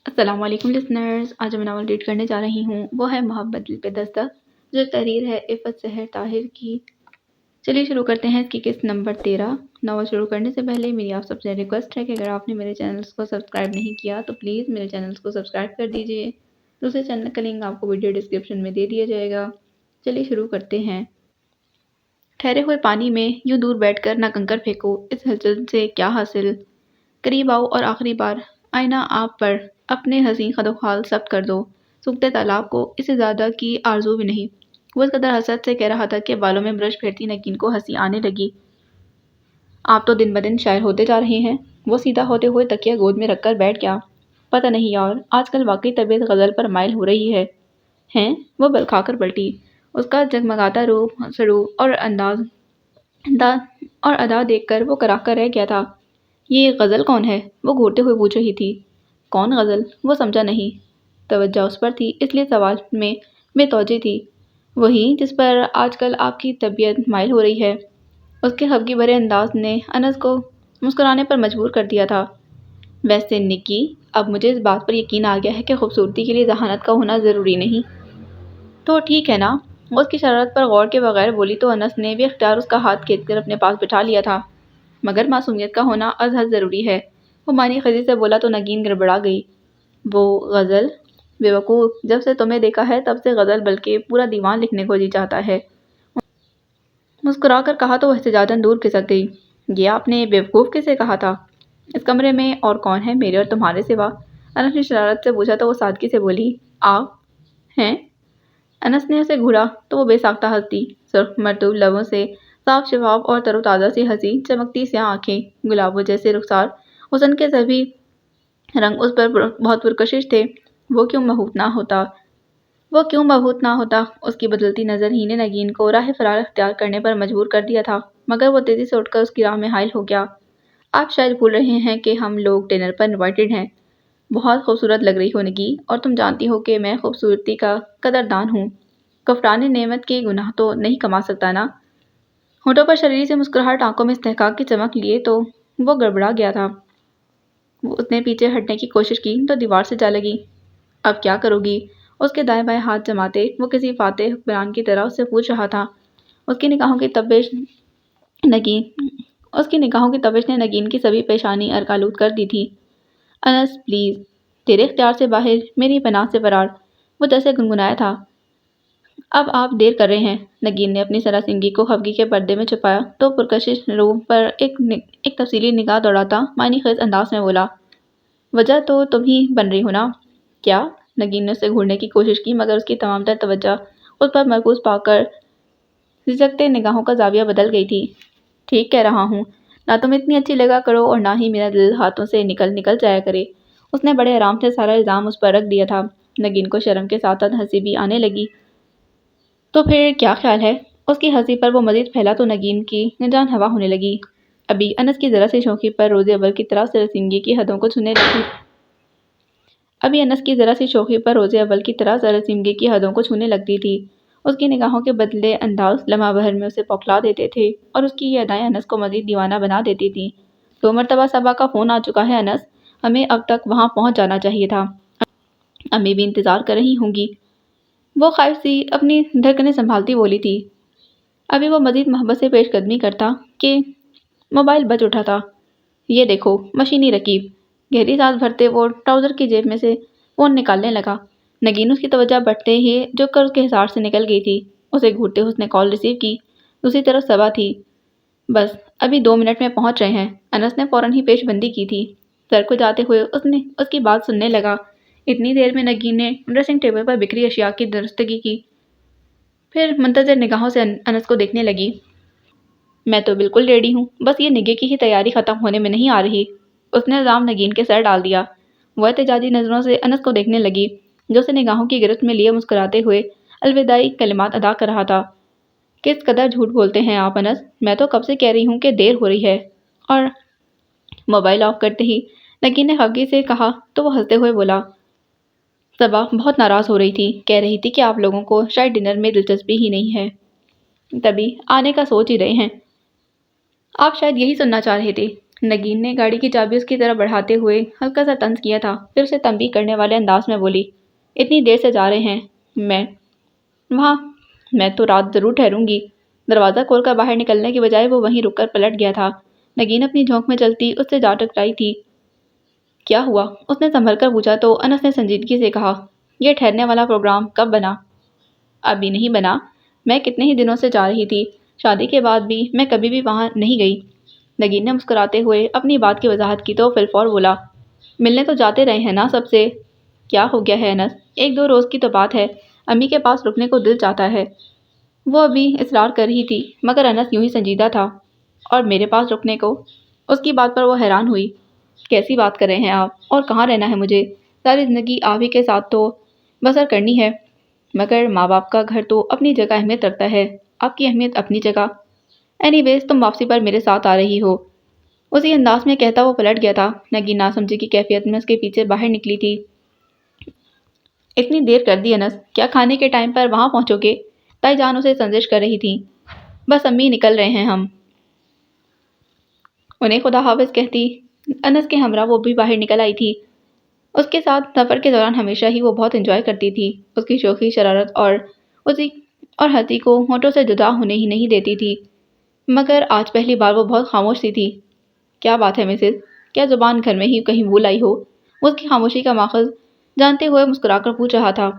السلام علیکم لسنرز، آج میں ناول ریڈ کرنے جا رہی ہوں، وہ ہے محبت دل پہ دستک، جو تحریر ہے عفت سحر طاہر کی۔ چلیے شروع کرتے ہیں اس کی قسط نمبر 13۔ ناول شروع کرنے سے پہلے میری آپ سب سے ریکویسٹ ہے کہ اگر آپ نے میرے چینلز کو سبسکرائب نہیں کیا تو پلیز میرے چینلز کو سبسکرائب کر دیجیے۔ دوسرے چینل کا لنک آپ کو ویڈیو ڈسکرپشن میں دے دیا جائے گا۔ چلیے شروع کرتے ہیں۔ ٹھہرے ہوئے پانی میں یوں دور بیٹھ کر نہ کنکر پھینکو، اس ہلچل سے کیا حاصل؟ قریب آؤ اور آخری بار آئینہ آپ پر اپنے حسین خد و خال ثبت کر دو، سوکھتے تالاب کو، اس سے زیادہ کی آرزو بھی نہیں۔ وہ اس قدر حسرت سے کہہ رہا تھا کہ بالوں میں برش پھیرتی نگین کو ہنسی آنے لگی۔ آپ تو دن بدن شاعر ہوتے جا رہے ہیں۔ وہ سیدھا ہوتے ہوئے تکیہ گود میں رکھ کر بیٹھ گیا۔ پتہ نہیں یار، آج کل واقعی طبیعت غزل پر مائل ہو رہی ہے۔ ہیں؟ وہ بل کھا کر پلٹی۔ اس کا جگمگاتا روپ، سروپ اور ادا دیکھ کر وہ کراہ کر رہ گیا تھا۔ یہ غزل کون ہے؟ وہ گھورتے ہوئے پوچھ رہی تھی۔ کون غزل؟ وہ سمجھا نہیں۔ توجہ اس پر تھی، اس لیے سوال میں بے توجہ تھی۔ وہی جس پر آج کل آپ کی طبیعت مائل ہو رہی ہے۔ اس کے خفگی بھرے انداز نے انس کو مسکرانے پر مجبور کر دیا تھا۔ ویسے نکی، اب مجھے اس بات پر یقین آ گیا ہے کہ خوبصورتی کے لیے ذہانت کا ہونا ضروری نہیں۔ تو ٹھیک ہے نا؟ وہ اس کی شرارت پر غور کے بغیر بولی تو انس نے بے اختیار اس کا ہاتھ کھینچ کر اپنے پاس بٹھا لیا تھا۔ مگر معصومیت کا ہونا از حد ضروری ہے، وہ معنی خیزی سے بولا تو نگین گڑبڑا گئی۔ وہ غزل؟ بے وقوف، جب سے تمہیں دیکھا ہے تب سے غزل بلکہ پورا دیوان لکھنے کو جی چاہتا ہے۔ مسکرا کر کہا تو وہ احتجاجاً دور کھسک گئی۔ یہ آپ نے بے وقوف کسے کہا تھا؟ اس کمرے میں اور کون ہے میرے اور تمہارے سوا؟ انس نے شرارت سے پوچھا تو وہ سادگی سے بولی، آپ ہیں؟ انس نے اسے گھورا تو وہ بے ساختہ ہنس دی، سرخ مرطوب لبوں سے صاف شفاف اور تر و تازہ سی ہنسی، چمکتی سیاہ آنکھیں، گلابوں جیسے رخسار، حسن کے سبھی رنگ اس پر بہت پرکشش تھے۔ وہ کیوں مبہوت نہ ہوتا؟ اس کی بدلتی نظر ہی نے نگین کو راہ فرار اختیار کرنے پر مجبور کر دیا تھا، مگر وہ تیزی سے اٹھ کر اس کی راہ میں حائل ہو گیا۔ آپ شاید بھول رہے ہیں کہ ہم لوگ ڈنر پر انوائٹڈ ہیں۔ بہت خوبصورت لگ رہی ہو نگی، اور تم جانتی ہو کہ میں خوبصورتی کا قدردان ہوں۔ کفران نعمت کے گناہ تو نہیں کما سکتا نا؟ ہونٹوں پر شریری سے مسکراہٹ، آنکھوں میں استحقاق کی چمک لیے تو وہ گڑبڑا گیا تھا۔ اس نے پیچھے ہٹنے کی کوشش کی تو دیوار سے جا لگی۔ اب کیا کرو گی؟ اس کے دائیں بائیں ہاتھ جماتے وہ کسی فاتح حکمران کی طرح اس سے پوچھ رہا تھا۔ اس کی نگاہوں کی تپش نے نگین کی سبھی پیشانی ارکالود کر دی تھی۔ انس پلیز، تیرے اختیار سے باہر، میری پناہ سے فرار، وہ جیسے گنگنایا تھا۔ اب آپ دیر کر رہے ہیں۔ نگین نے اپنی سراسیمگی کو خفگی کے پردے میں چھپایا تو پرکشش روح پر ایک تفصیلی نگاہ دوڑاتا معنی خیز انداز میں بولا، وجہ تو تم ہی بن رہی ہو نا؟ کیا؟ نگین نے اسے گھورنے کی کوشش کی مگر اس کی تمام تر توجہ اس پر مرکوز پا کر جھجکتے نگاہوں کا زاویہ بدل گئی تھی۔ ٹھیک کہہ رہا ہوں، نہ تم اتنی اچھی لگا کرو اور نہ ہی میرا دل ہاتھوں سے نکل جایا کرے۔ اس نے بڑے آرام سے سارا الزام اس پر رکھ دیا تھا۔ نگین کو شرم کے ساتھ ساتھ ہنسی بھی آنے لگی۔ تو پھر کیا خیال ہے؟ اس کی ہنسی پر وہ مزید پھیلا تو نگین کی جان ہوا ہونے لگی۔ ابھی انس کی ذرا سی شوخی پر روز اول کی طرح سراسیمگی کی حدوں کو چھونے لگتی تھی۔ اس کی نگاہوں کے بدلے انداز لمحہ بھر میں اسے پوکھلا دیتے تھے اور اس کی یہ ادائیں انس کو مزید دیوانہ بنا دیتی تھیں۔ 2 مرتبہ صبا کا فون آ چکا ہے انس، ہمیں اب تک وہاں پہنچ جانا چاہیے تھا۔ امی بھی انتظار کر رہی ہوں گی۔ وہ خائف سی اپنی دھڑکنیں سنبھالتی بولی تھی۔ ابھی وہ مزید محبت سے پیش قدمی کرتا کہ موبائل بج اٹھا تھا۔ یہ دیکھو، مشینی رکیب۔ گہری سانس بھرتے وہ ٹراؤزر کی جیب میں سے فون نکالنے لگا۔ نگین اس کی توجہ بٹتے ہی جھک کر اس کے حصار سے نکل گئی تھی۔ اسے گھورتے ہوئے اس نے کال ریسیو کی۔ دوسری طرف صبا تھی۔ بس ابھی 2 منٹ میں پہنچ رہے ہیں، انس نے فوراً ہی پیش بندی کی تھی۔ سر کو جاتے ہوئے اس کی بات سننے لگا۔ اتنی دیر میں نگین نے ڈریسنگ ٹیبل پر بکھری اشیاء کی درستگی کی، پھر منتظر نگاہوں سے انس کو دیکھنے لگی۔ میں تو بالکل ریڈی ہوں، بس یہ نگے کی ہی تیاری ختم ہونے میں نہیں آ رہی۔ اس نے الزام نگین کے سر ڈال دیا۔ وہ احتجاجی نظروں سے انس کو دیکھنے لگی جو اسے نگاہوں کی گرفت میں لیے مسکراتے ہوئے الوداعی کلمات ادا کر رہا تھا۔ کس قدر جھوٹ بولتے ہیں آپ انس، میں تو کب سے کہہ رہی ہوں کہ دیر ہو رہی ہے۔ اور موبائل آف کرتے ہی نگین نے خفگی سے کہا تو وہ ہنستے ہوئے بولا، صبا بہت ناراض ہو رہی تھی، کہہ رہی تھی کہ آپ لوگوں کو شاید ڈنر میں دلچسپی ہی نہیں ہے، تبھی آنے کا سوچ ہی رہے ہیں۔ آپ شاید یہی سننا چاہ رہے تھے۔ نگین نے گاڑی کی چابی اس کی طرف بڑھاتے ہوئے ہلکا سا طنز کیا تھا، پھر اسے تنبیہ کرنے والے انداز میں بولی، اتنی دیر سے جا رہے ہیں؟ میں وہاں میں تو رات ضرور ٹھہروں گی۔ دروازہ کھول کر باہر نکلنے کی بجائے وہ وہیں رک کر پلٹ گیا تھا۔ نگین اپنی جھونک میں چلتی اس سے جا ٹکرائی تھی۔ کیا ہوا؟ اس نے سنبھل کر پوچھا تو انس نے سنجیدگی سے کہا، یہ ٹھہرنے والا پروگرام کب بنا؟ ابھی نہیں بنا، میں کتنے ہی دنوں سے جا رہی تھی، شادی کے بعد بھی میں کبھی بھی وہاں نہیں گئی۔ نگین نے مسکراتے ہوئے اپنی بات کی وضاحت کی تو فی الفور بولا، ملنے تو جاتے رہے ہیں نا سب سے۔ کیا ہو گیا ہے انس؟ ایک دو روز کی تو بات ہے، امی کے پاس رکنے کو دل چاہتا ہے۔ وہ ابھی اصرار کر رہی تھی مگر انس یوں ہی سنجیدہ تھا۔ اور میرے پاس رکنے کو؟ اس کی بات پر وہ حیران ہوئی۔ کیسی بات کر رہے ہیں آپ؟ اور کہاں رہنا ہے مجھے؟ ساری زندگی آپ ہی کے ساتھ تو بسر کرنی ہے۔ مگر ماں باپ کا گھر تو اپنی جگہ اہمیت رکھتا ہے، آپ کی اہمیت اپنی جگہ۔ اینی ویز تم واپسی پر میرے ساتھ آ رہی ہو۔ اسی انداز میں کہتا وہ پلٹ گیا تھا۔ نگین ناسمجھی کی کیفیت میں اس کے پیچھے باہر نکلی تھی۔ اتنی دیر کر دی انس، کیا کھانے کے ٹائم پر وہاں پہنچو گے؟ تائی جان اسے سنجش کر رہی تھی۔ بس امی نکل رہے ہیں ہم، انہیں خدا حافظ کہتی انس کے ہمراہ وہ بھی باہر نکل آئی تھی۔ اس کے ساتھ سفر کے دوران ہمیشہ ہی وہ بہت انجوائے کرتی تھی۔ اس کی شوخی، شرارت اور ہنسی کو ہونٹوں سے جدا ہونے ہی نہیں دیتی تھی۔ مگر آج پہلی بار وہ بہت خاموش سی تھی۔ کیا بات ہے مسز؟ کیا زبان گھر میں ہی کہیں بھول آئی ہو؟ وہ اس کی خاموشی کا ماخذ جانتے ہوئے مسکرا کر پوچھ رہا تھا۔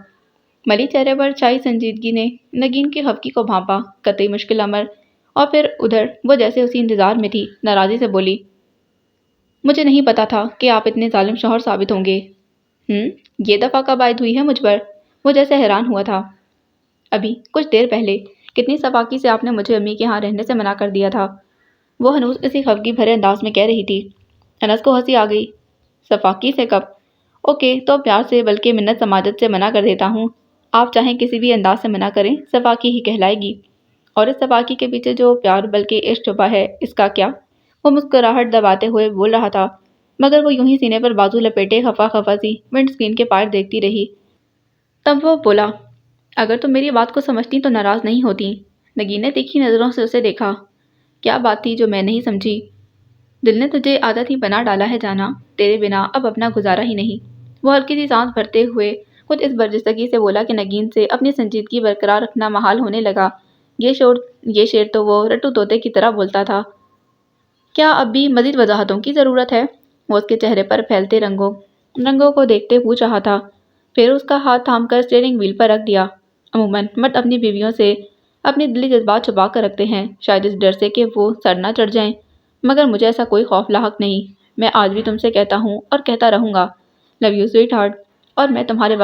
ملی چہرے پر چھائی سنجیدگی نے نگین کی خفگی کو بھانپا، قطعی مشکل امر، اور پھر ادھر وہ جیسے اسی انتظار میں تھی، ناراضی سے بولی، مجھے نہیں پتا تھا کہ آپ اتنے ظالم شوہر ثابت ہوں گے۔ یہ دفعہ کب عائد ہوئی ہے مجھ پر؟ وہ جیسے حیران ہوا تھا۔ ابھی کچھ دیر پہلے۔ کتنی سفاکی سے آپ نے مجھے امی کے ہاں رہنے سے منع کر دیا تھا، وہ ہنوز اسی خفگی بھرے انداز میں کہہ رہی تھی۔ انس کو ہنسی آ گئی۔ سفاکی سے کب؟ اوکے تو پیار سے بلکہ منت سماجت سے منع کر دیتا ہوں۔ آپ چاہیں کسی بھی انداز سے منع کریں، سفاکی ہی کہلائے گی۔ اور اس سفاکی کے پیچھے جو پیار بلکہ عشق چھپا ہے، اس کا کیا؟ وہ مسکراہٹ دباتے ہوئے بول رہا تھا، مگر وہ یوں ہی سینے پر بازو لپیٹے خفا خفا سی ونڈ اسکرین کے پار دیکھتی رہی۔ تب وہ بولا، اگر تم میری بات کو سمجھتی تو ناراض نہیں ہوتی۔ نگین نے تیکھی نظروں سے اسے دیکھا۔ کیا بات تھی جو میں نہیں سمجھی؟ دل نے تجھے عادت ہی بنا ڈالا ہے جانا، تیرے بنا اب اپنا گزارا ہی نہیں۔ وہ ہلکی سی سانس بھرتے ہوئے خود اس برجستگی سے بولا کہ نگین سے اپنی سنجیدگی برقرار رکھنا محال ہونے لگا۔ یہ شعر تو وہ رٹو طوطے کی طرح بولتا تھا۔ کیا اب بھی مزید وضاحتوں کی ضرورت ہے؟ وہ اس کے چہرے پر پھیلتے رنگوں کو دیکھتے پوچھ رہا تھا، پھر اس کا ہاتھ تھام کر اسٹیئرنگ وہیل پر رکھ دیا۔ عموماً مرد اپنی بیویوں سے اپنی دلی جذبات چھپا کر رکھتے ہیں، شاید اس ڈر سے کہ وہ سر نہ چڑھ جائیں، مگر مجھے ایسا کوئی خوف لاحق نہیں۔ میں آج بھی تم سے کہتا ہوں اور کہتا رہوں گا، لو یو سویٹ ہارٹ، اور میں تمہارے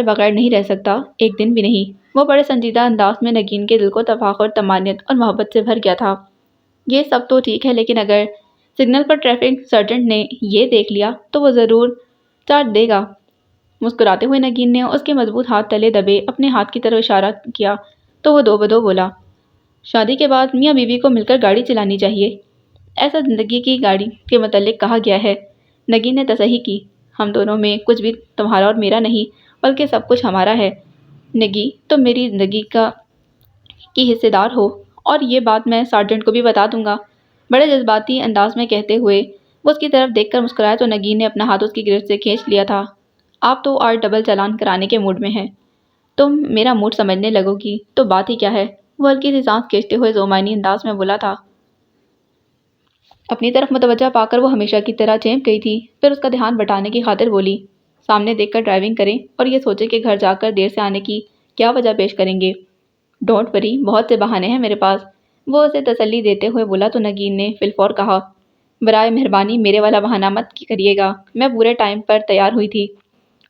بغیر نہیں رہ سکتا، ایک دن بھی نہیں۔ وہ بڑے سنجیدہ انداز میں نگین کے دل کو تفاخر، طمانینت اور محبت سے بھر گیا تھا۔ یہ سب تو ٹھیک ہے، لیکن اگر سگنل پر ٹریفک سرجنٹ نے یہ دیکھ لیا تو وہ ضرور چارج دے گا۔ مسکراتے ہوئے نگین نے اس کے مضبوط ہاتھ تلے دبے اپنے ہاتھ کی طرف اشارہ کیا تو وہ دو بدو بولا، شادی کے بعد میاں بیوی کو مل کر گاڑی چلانی چاہیے، ایسا زندگی کی گاڑی کے متعلق کہا گیا ہے۔ نگین نے تصحیح کی، ہم دونوں میں کچھ بھی تمہارا اور میرا نہیں، بلکہ سب کچھ ہمارا ہے۔ نگی، تم میری زندگی کی حصے دار ہو، اور یہ بات میں سارجنٹ کو بھی بتا دوں گا۔ بڑے جذباتی انداز میں کہتے ہوئے وہ اس کی طرف دیکھ کر مسکرایا تو نگین نے اپنا ہاتھ اس کی گرفت سے کھینچ لیا تھا۔ آپ تو آج ڈبل چالان کرانے کے موڈ میں ہیں، تم میرا موڈ سمجھنے لگو گی تو بات ہی کیا ہے۔ وہ ہلکی سی سانس کھینچتے ہوئے زومعنی انداز میں بولا تھا۔ اپنی طرف متوجہ پا کر وہ ہمیشہ کی طرح چینپ گئی تھی، پھر اس کا دھیان بٹانے کی خاطر بولی، سامنے دیکھ کر ڈرائیونگ کریں اور یہ سوچے کہ گھر جا کر دیر سے آنے کی کیا وجہ پیش کریں گے۔ ڈونٹ وری، بہت سے بہانے ہیں میرے پاس، وہ اسے تسلی دیتے ہوئے بولا تو نگین نے فی الفور کہا، برائے مہربانی میرے والا بہانہ مت کریے گا، میں پورے ٹائم پر تیار ہوئی تھی۔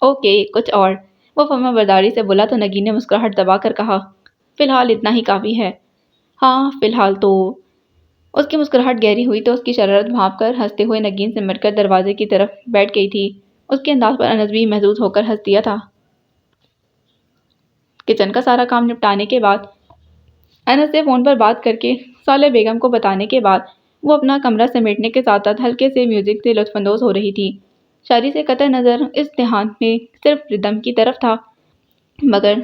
اوکے، کچھ اور؟ وہ فرما برداری سے بولا تو نگین نے مسکراہٹ دبا کر کہا، فی الحال اتنا ہی کافی ہے۔ ہاں فی الحال تو۔ اس کی مسکراہٹ گہری ہوئی تو اس کی شرارت بھانپ کر ہنستے ہوئے نگین سے مٹ کر دروازے کی طرف بیٹھ گئی تھی۔ اس کے انداز پر انس بھی محظوظ ہو کر ہنس دیا تھا۔ کچن کا سارا کام نپٹانے کے بعد، انس سے فون پر بات کر کے صالح بیگم کو بتانے کے بعد، وہ اپنا کمرہ سمیٹنے کے ساتھ ساتھ ہلکے سے میوزک سے لطف اندوز ہو رہی تھی۔ شاعری سے قطع نظر اس دھیان میں صرف ردم کی طرف تھا، مگر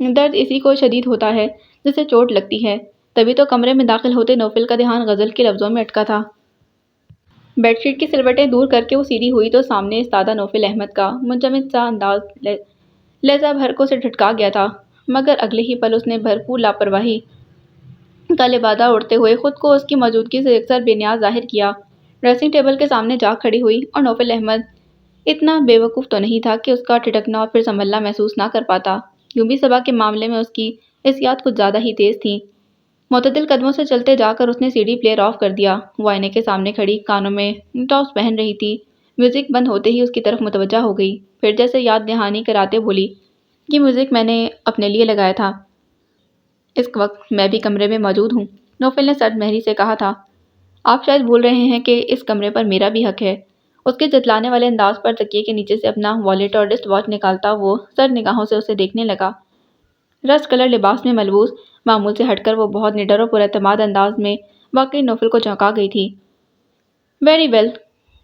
درد اسی کو شدید ہوتا ہے جسے چوٹ لگتی ہے۔ تبھی تو کمرے میں داخل ہوتے نوفل کا دھیان غزل کے لفظوں میں اٹکا تھا۔ بیڈ شیٹ کی سلوٹیں دور کر کے وہ سیدھی ہوئی تو سامنے استادہ نوفل احمد کا منجمد سا انداز لہجہ بھرکوں سے ٹھٹکا گیا تھا، مگر اگلے ہی پل اس نے بھرپور لاپرواہی کا لبادہ اڑتے ہوئے خود کو اس کی موجودگی سے یکسر بے نیاز ظاہر کیا۔ ڈریسنگ ٹیبل کے سامنے جا کھڑی ہوئی اور نوفل احمد اتنا بے وقوف تو نہیں تھا کہ اس کا ٹھٹکنا اور پھر سنبھلنا محسوس نہ کر پاتا، یوں بھی صبا کے معاملے میں اس کی حسیات کچھ زیادہ ہی تیز تھیں۔ معتدل قدموں سے چلتے جا کر اس نے سی ڈی پلیئر آف کر دیا۔ وہ آئینے کے سامنے کھڑی کانوں میں ٹاپس پہن رہی تھی۔ میوزک بند ہوتے ہی اس کی طرف متوجہ ہو گئی، پھر جیسے یاد دہانی کراتے بولی، یہ میوزک میں نے اپنے لیے لگایا تھا، اس وقت میں بھی کمرے میں موجود ہوں۔ نوفل نے سرد مہری سے کہا تھا، آپ شاید بھول رہے ہیں کہ اس کمرے پر میرا بھی حق ہے۔ اس کے جتلانے والے انداز پر تکیے کے نیچے سے اپنا والیٹ اور ریسٹ واچ نکالتا وہ سرد نگاہوں سے اسے دیکھنے لگا۔ رسٹ کلر لباس میں ملبوس معمول سے ہٹ کر وہ بہت نڈر اور پراعتماد انداز میں واقعی نوفل کو چونکا گئی تھی۔ ویری ویل،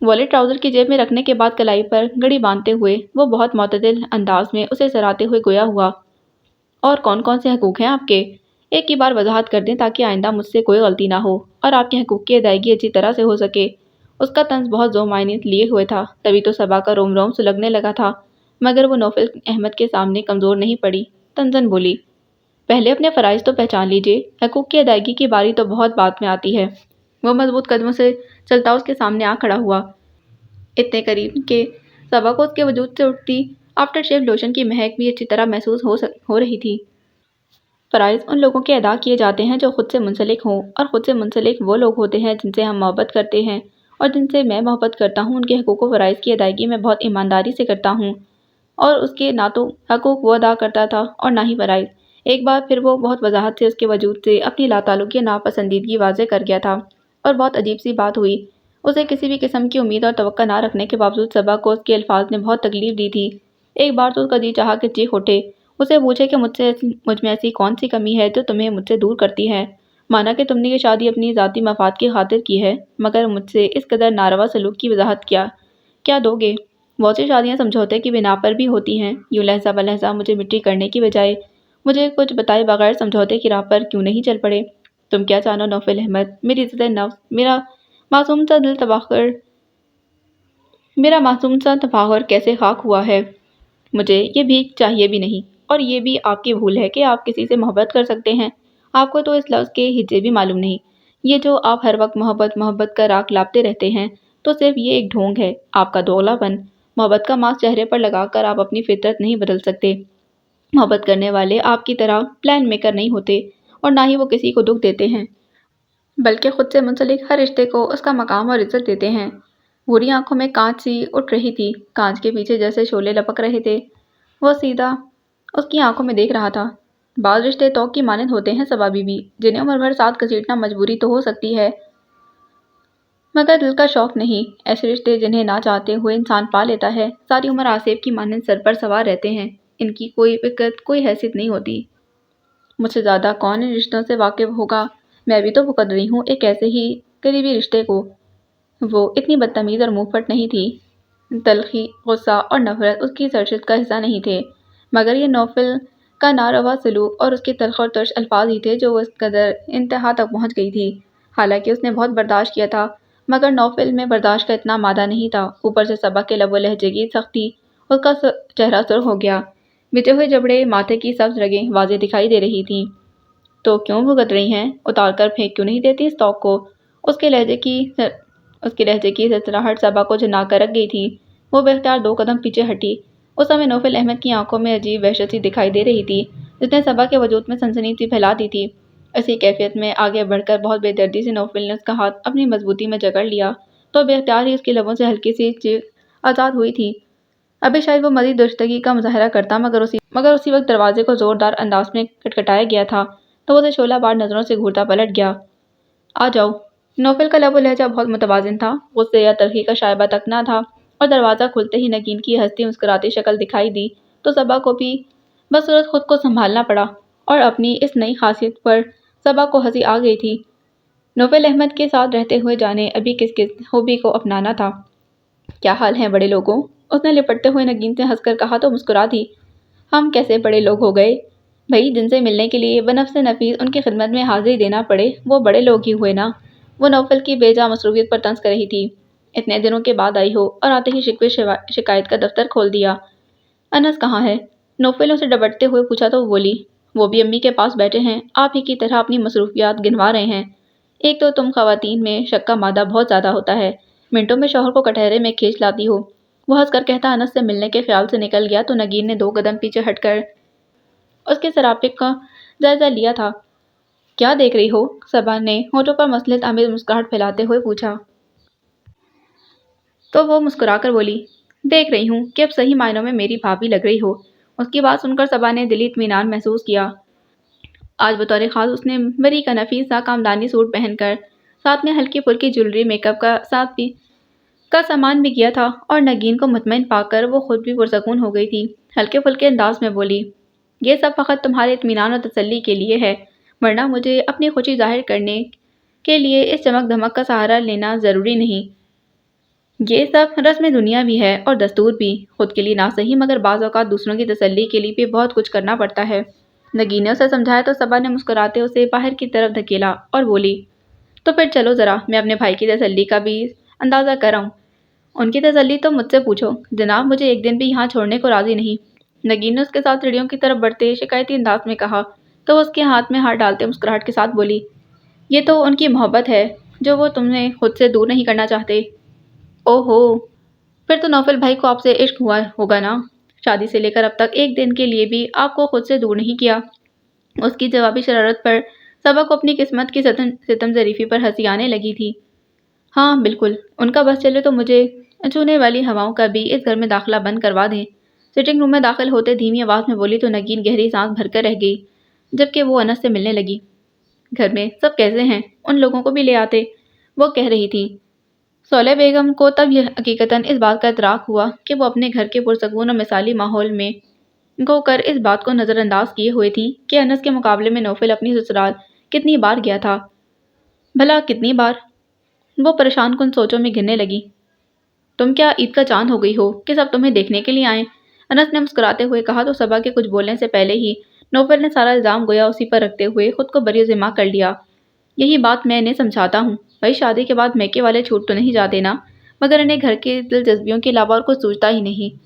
والیٹ ٹراؤزر کی جیب میں رکھنے کے بعد کلائی پر گھڑی باندھتے ہوئے وہ بہت معتدل انداز میں اسے سراہتے ہوئے گویا ہوا، اور کون کون سے حقوق ہیں آپ کے؟ ایک ہی بار وضاحت کر دیں تاکہ آئندہ مجھ سے کوئی غلطی نہ ہو اور آپ کے حقوق کی ادائیگی اچھی طرح سے ہو سکے۔ اس کا طنز بہت ذو معنی لیے ہوئے تھا، تبھی تو صبا کا روم روم سلگنے لگا تھا، مگر وہ نوفل احمد کے سامنے کمزور نہیں پڑی، طنزاً بولی، پہلے اپنے فرائض تو پہچان لیجیے، حقوق کی ادائیگی کی باری تو بہت بعد میں آتی ہے۔ وہ مضبوط قدموں سے چلتا اس کے سامنے آ کھڑا ہوا، اتنے قریب کہ صبا کو اس کے وجود سے اٹھتی آفٹر شیو لوشن کی مہک بھی اچھی طرح محسوس ہو رہی تھی۔ فرائض ان لوگوں کے ادا کیے جاتے ہیں جو خود سے منسلک ہوں، اور خود سے منسلک وہ لوگ ہوتے ہیں جن سے ہم محبت کرتے ہیں، اور جن سے میں محبت کرتا ہوں ان کے حقوق و فرائض کی ادائیگی میں بہت ایمانداری سے کرتا ہوں، اور اس کے نہ تو حقوق وہ ادا کرتا تھا اور نہ ہی فرائض۔ ایک بار پھر وہ بہت وضاحت سے اس کے وجود سے اپنی لاتعلقی اور ناپسندیدگی واضح کر گیا تھا، اور بہت عجیب سی بات ہوئی، اسے کسی بھی قسم کی امید اور توقع نہ رکھنے کے باوجود صبا کو اس کے الفاظ نے بہت تکلیف دی تھی۔ ایک بار تو اس کا جی چاہا کہ چیخ اٹھے، اسے پوچھے کہ مجھ میں ایسی کون سی کمی ہے جو تمہیں مجھ سے دور کرتی ہے؟ مانا کہ تم نے یہ شادی اپنی ذاتی مفاد کی خاطر کی ہے، مگر مجھ سے اس قدر ناروا سلوک کی وضاحت کیا دو گے؟ بہت سی شادیاں سمجھوتے کی بنا پر بھی ہوتی ہیں، یوں لہجہ بلہجہ مجھے مٹی کرنے کی بجائے مجھے کچھ بتائے بغیر سمجھوتے کی راہ پر کیوں نہیں چل پڑے؟ تم کیا جانو نوفل احمد، میری عزت نفس، میرا معصوم سا تفاخر کیسے خاک ہوا ہے؟ مجھے یہ بھی چاہیے بھی نہیں، اور یہ بھی آپ کی بھول ہے کہ آپ کسی سے محبت کر سکتے ہیں۔ آپ کو تو اس لفظ کے ہجے بھی معلوم نہیں۔ یہ جو آپ ہر وقت محبت کا راگ لاپتے رہتے ہیں تو صرف یہ ایک ڈھونگ ہے، آپ کا دوغلا پن۔ محبت کا ماسک چہرے پر لگا کر آپ اپنی فطرت نہیں بدل سکتے۔ محبت کرنے والے آپ کی طرح پلان میکر نہیں ہوتے، اور نہ ہی وہ کسی کو دکھ دیتے ہیں، بلکہ خود سے منسلک ہر رشتے کو اس کا مقام اور عزت دیتے ہیں۔ بری آنکھوں میں کانچ سی اٹھ رہی تھی، کانچ کے پیچھے جیسے شعلے لپک رہے تھے، وہ سیدھا اس کی آنکھوں میں دیکھ رہا تھا۔ بعض رشتے توق کی مانند ہوتے ہیں صبا بی بی، جنہیں عمر بھر ساتھ گھسیٹنا مجبوری تو ہو سکتی ہے مگر دل کا شوق نہیں۔ ایسے رشتے جنہیں نہ چاہتے ہوئے انسان پا لیتا ہے، ساری عمر آسیب کی مانند سر پر سوار رہتے ہیں، ان کی کوئی فکر کوئی حیثیت نہیں ہوتی۔ مجھ سے زیادہ کون ان رشتوں سے واقف ہوگا؟ میں بھی تو پکڑ رہی ہوں ایک ایسے ہی قریبی رشتے کو۔ وہ اتنی بدتمیز اور منہ پھٹ نہیں تھی، تلخی، غصہ اور نفرت اس کی سرشت کا حصہ نہیں تھے، مگر یہ نوفل کا ناروا سلوک اور اس کے تلخ اور ترش الفاظ ہی تھے جو اس قدر انتہا تک پہنچ گئی تھی۔ حالانکہ اس نے بہت برداشت کیا تھا، مگر نوفل میں برداشت کا اتنا مادہ نہیں تھا۔ اوپر سے صبا کے لب و لہجے کی سختی، اس کا چہرہ سرخ ہو گیا، بچے ہوئے جبڑے، ماتھے کی سبز رگیں واضح دکھائی دے رہی تھیں۔ تو کیوں بھگت رہی ہیں؟ اتار کر پھینک کیوں نہیں دیتی اس توق کو؟ اس کے لہجے کی سرسراہٹ صبا کو جھنا کر رکھ گئی تھی۔ وہ بے اختیار 2 قدم پیچھے ہٹی۔ اس سمے نوفل احمد کی آنکھوں میں عجیب وحشت سی دکھائی دے رہی تھی، جس نے صبا کے وجود میں سنسنی سی پھیلا دی تھی۔ اسی کیفیت میں آگے بڑھ کر بہت بے دردی سے نوفل نے اس کا ہاتھ اپنی مضبوطی میں جکڑ لیا تو بے اختیار ہی اس کے لبوں سے ہلکی سی چیخ آزاد ہوئی تھی۔ ابھی شاید وہ مزید درستگی کا مظاہرہ کرتا، مگر اسی وقت دروازے کو زوردار انداز میں کھٹکھٹایا گیا تھا تو وہ اسے شعلہ بار نظروں سے گھورتا پلٹ گیا۔ آ جاؤ۔ نوفل کا لب و لہجہ بہت متوازن تھا، غصے یا تلخی کا شائبہ تک نہ تھا، اور دروازہ کھلتے ہی نگین کی ہستی مسکراتی شکل دکھائی دی تو صبا کو بھی بصورت خود کو سنبھالنا پڑا، اور اپنی اس نئی خاصیت پر صبا کو ہنسی آ گئی تھی۔ نوفل احمد کے ساتھ رہتے ہوئے جانے ابھی کس خوبی کو اپنانا تھا۔ کیا حال ہیں بڑے لوگوں؟ اس نے لپٹتے ہوئے نگین سے ہنس کر کہا تو مسکرا دی۔ ہم کیسے بڑے لوگ ہو گئے؟ بھئی جن سے ملنے کے لیے بنفس نفیس ان کی خدمت میں حاضری دینا پڑے وہ بڑے لوگ ہی ہوئے نا۔ وہ نوفل کی بے جا مصروفیت پر طنز کر رہی تھی۔ اتنے دنوں کے بعد آئی ہو اور آتے ہی شکوے شکایت کا دفتر کھول دیا۔ انس کہاں ہے؟ نوفل نے اسے ڈپٹتے ہوئے پوچھا تو وہ بولی، وہ بھی امی کے پاس بیٹھے ہیں، آپ ہی کی طرح اپنی مصروفیات گنوا رہے ہیں۔ ایک تو تم خواتین میں شک کا مادہ بہت زیادہ ہوتا ہے، منٹوں میں شوہر کو کٹہرے میں کھینچ لاتی ہو۔ وہ ہنس کر کہتا انس سے ملنے کے خیال سے نکل گیا تو نگین نے 2 قدم پیچھے ہٹ کر اس کے سراپے کا جائزہ لیا تھا۔ کیا دیکھ رہی ہو؟ صبا نے ہونٹوں پر مصلحت آمیز مسکراہٹ پھیلاتے ہوئے پوچھا۔ تو وہ مسکرا کر بولی، دیکھ رہی ہوں کہ اب صحیح معنوں میں میری بھابھی لگ رہی ہو۔ اس کی بات سن کر صبا نے دلی اطمینان محسوس کیا۔ آج بطور خاص اس نے مری کا نفیس سا کامدانی سوٹ پہن کر ساتھ میں ہلکی پھلکی جویلری میک اپ کا سامان بھی کیا تھا اور نگین کو مطمئن پا کر وہ خود بھی پرسکون ہو گئی تھی۔ ہلکے پھلکے انداز میں بولی، یہ سب فقط تمہارے اطمینان اور تسلی کے لیے ہے، ورنہ مجھے اپنی خوشی ظاہر کرنے کے لیے اس چمک دھمک کا سہارا لینا ضروری نہیں۔ یہ سب رسم دنیا بھی ہے اور دستور بھی، خود کے لیے نہ صحیح مگر بعض اوقات دوسروں کی تسلی کے لیے بھی بہت کچھ کرنا پڑتا ہے۔ نگین نے اسے سمجھایا تو صبا نے مسکراتے اسے باہر کی طرف دھکیلا اور بولی، تو پھر چلو ذرا میں اپنے بھائی کی تسلی کا بھی اندازہ کراؤں۔ ان کی تسلی تو مجھ سے پوچھو، جناب مجھے ایک دن بھی یہاں چھوڑنے کو راضی نہیں۔ نگین نے اس کے ساتھ سیڑھیوں کی طرف بڑھتے شکایتی انداز میں کہا تو وہ اس کے ہاتھ میں ہاتھ ڈالتے مسکراہٹ کے ساتھ بولی، یہ تو ان کی محبت ہے جو وہ تمہیں خود سے دور نہیں کرنا چاہتے۔ او ہو، پھر تو نوفل بھائی کو آپ سے عشق ہوا ہوگا نا؟ شادی سے لے کر اب تک ایک دن کے لیے بھی آپ کو خود سے دور نہیں کیا۔ اس کی جوابی شرارت پر صبا کو اپنی قسمت کی ستم ظریفی پر ہنسی آنے لگی تھی۔ ہاں بالکل، ان کا بس چلے تو مجھے چھونے والی ہواؤں کا بھی اس گھر میں داخلہ بند کروا دیں۔ سٹنگ روم میں داخل ہوتے دھیمی آواز میں بولی تو نگین گہری سانس بھر کر رہ گئی، جبکہ وہ انس سے ملنے لگی۔ گھر میں سب کیسے ہیں؟ ان لوگوں کو بھی لے آتے، وہ کہہ رہی تھی۔ صالح بیگم کو تب یہ حقیقتاً اس بات کا ادراک ہوا کہ وہ اپنے گھر کے پرسکون اور مثالی ماحول میں گو کر اس بات کو نظر انداز کیے ہوئے تھی کہ انس کے مقابلے میں نوفل اپنی سسرال کتنی بار گیا تھا۔ بھلا کتنی بار؟ وہ پریشان کن سوچوں میں گرنے لگی۔ تم کیا عید کا چاند ہو گئی ہو کہ سب تمہیں دیکھنے کے لیے آئیں؟ انس نے مسکراتے ہوئے کہا تو صبا کے کچھ بولنے سے پہلے ہی نوفل نے سارا الزام گویا اسی پر رکھتے ہوئے خود کو بری ذمہ کر لیا۔ یہی بات میں انہیں سمجھاتا ہوں، بھائی شادی کے بعد میکے والے چھوٹ تو نہیں جاتے نا، مگر انہیں گھر کے دلچسپیوں کے علاوہ اور کچھ سوچتا ہی نہیں۔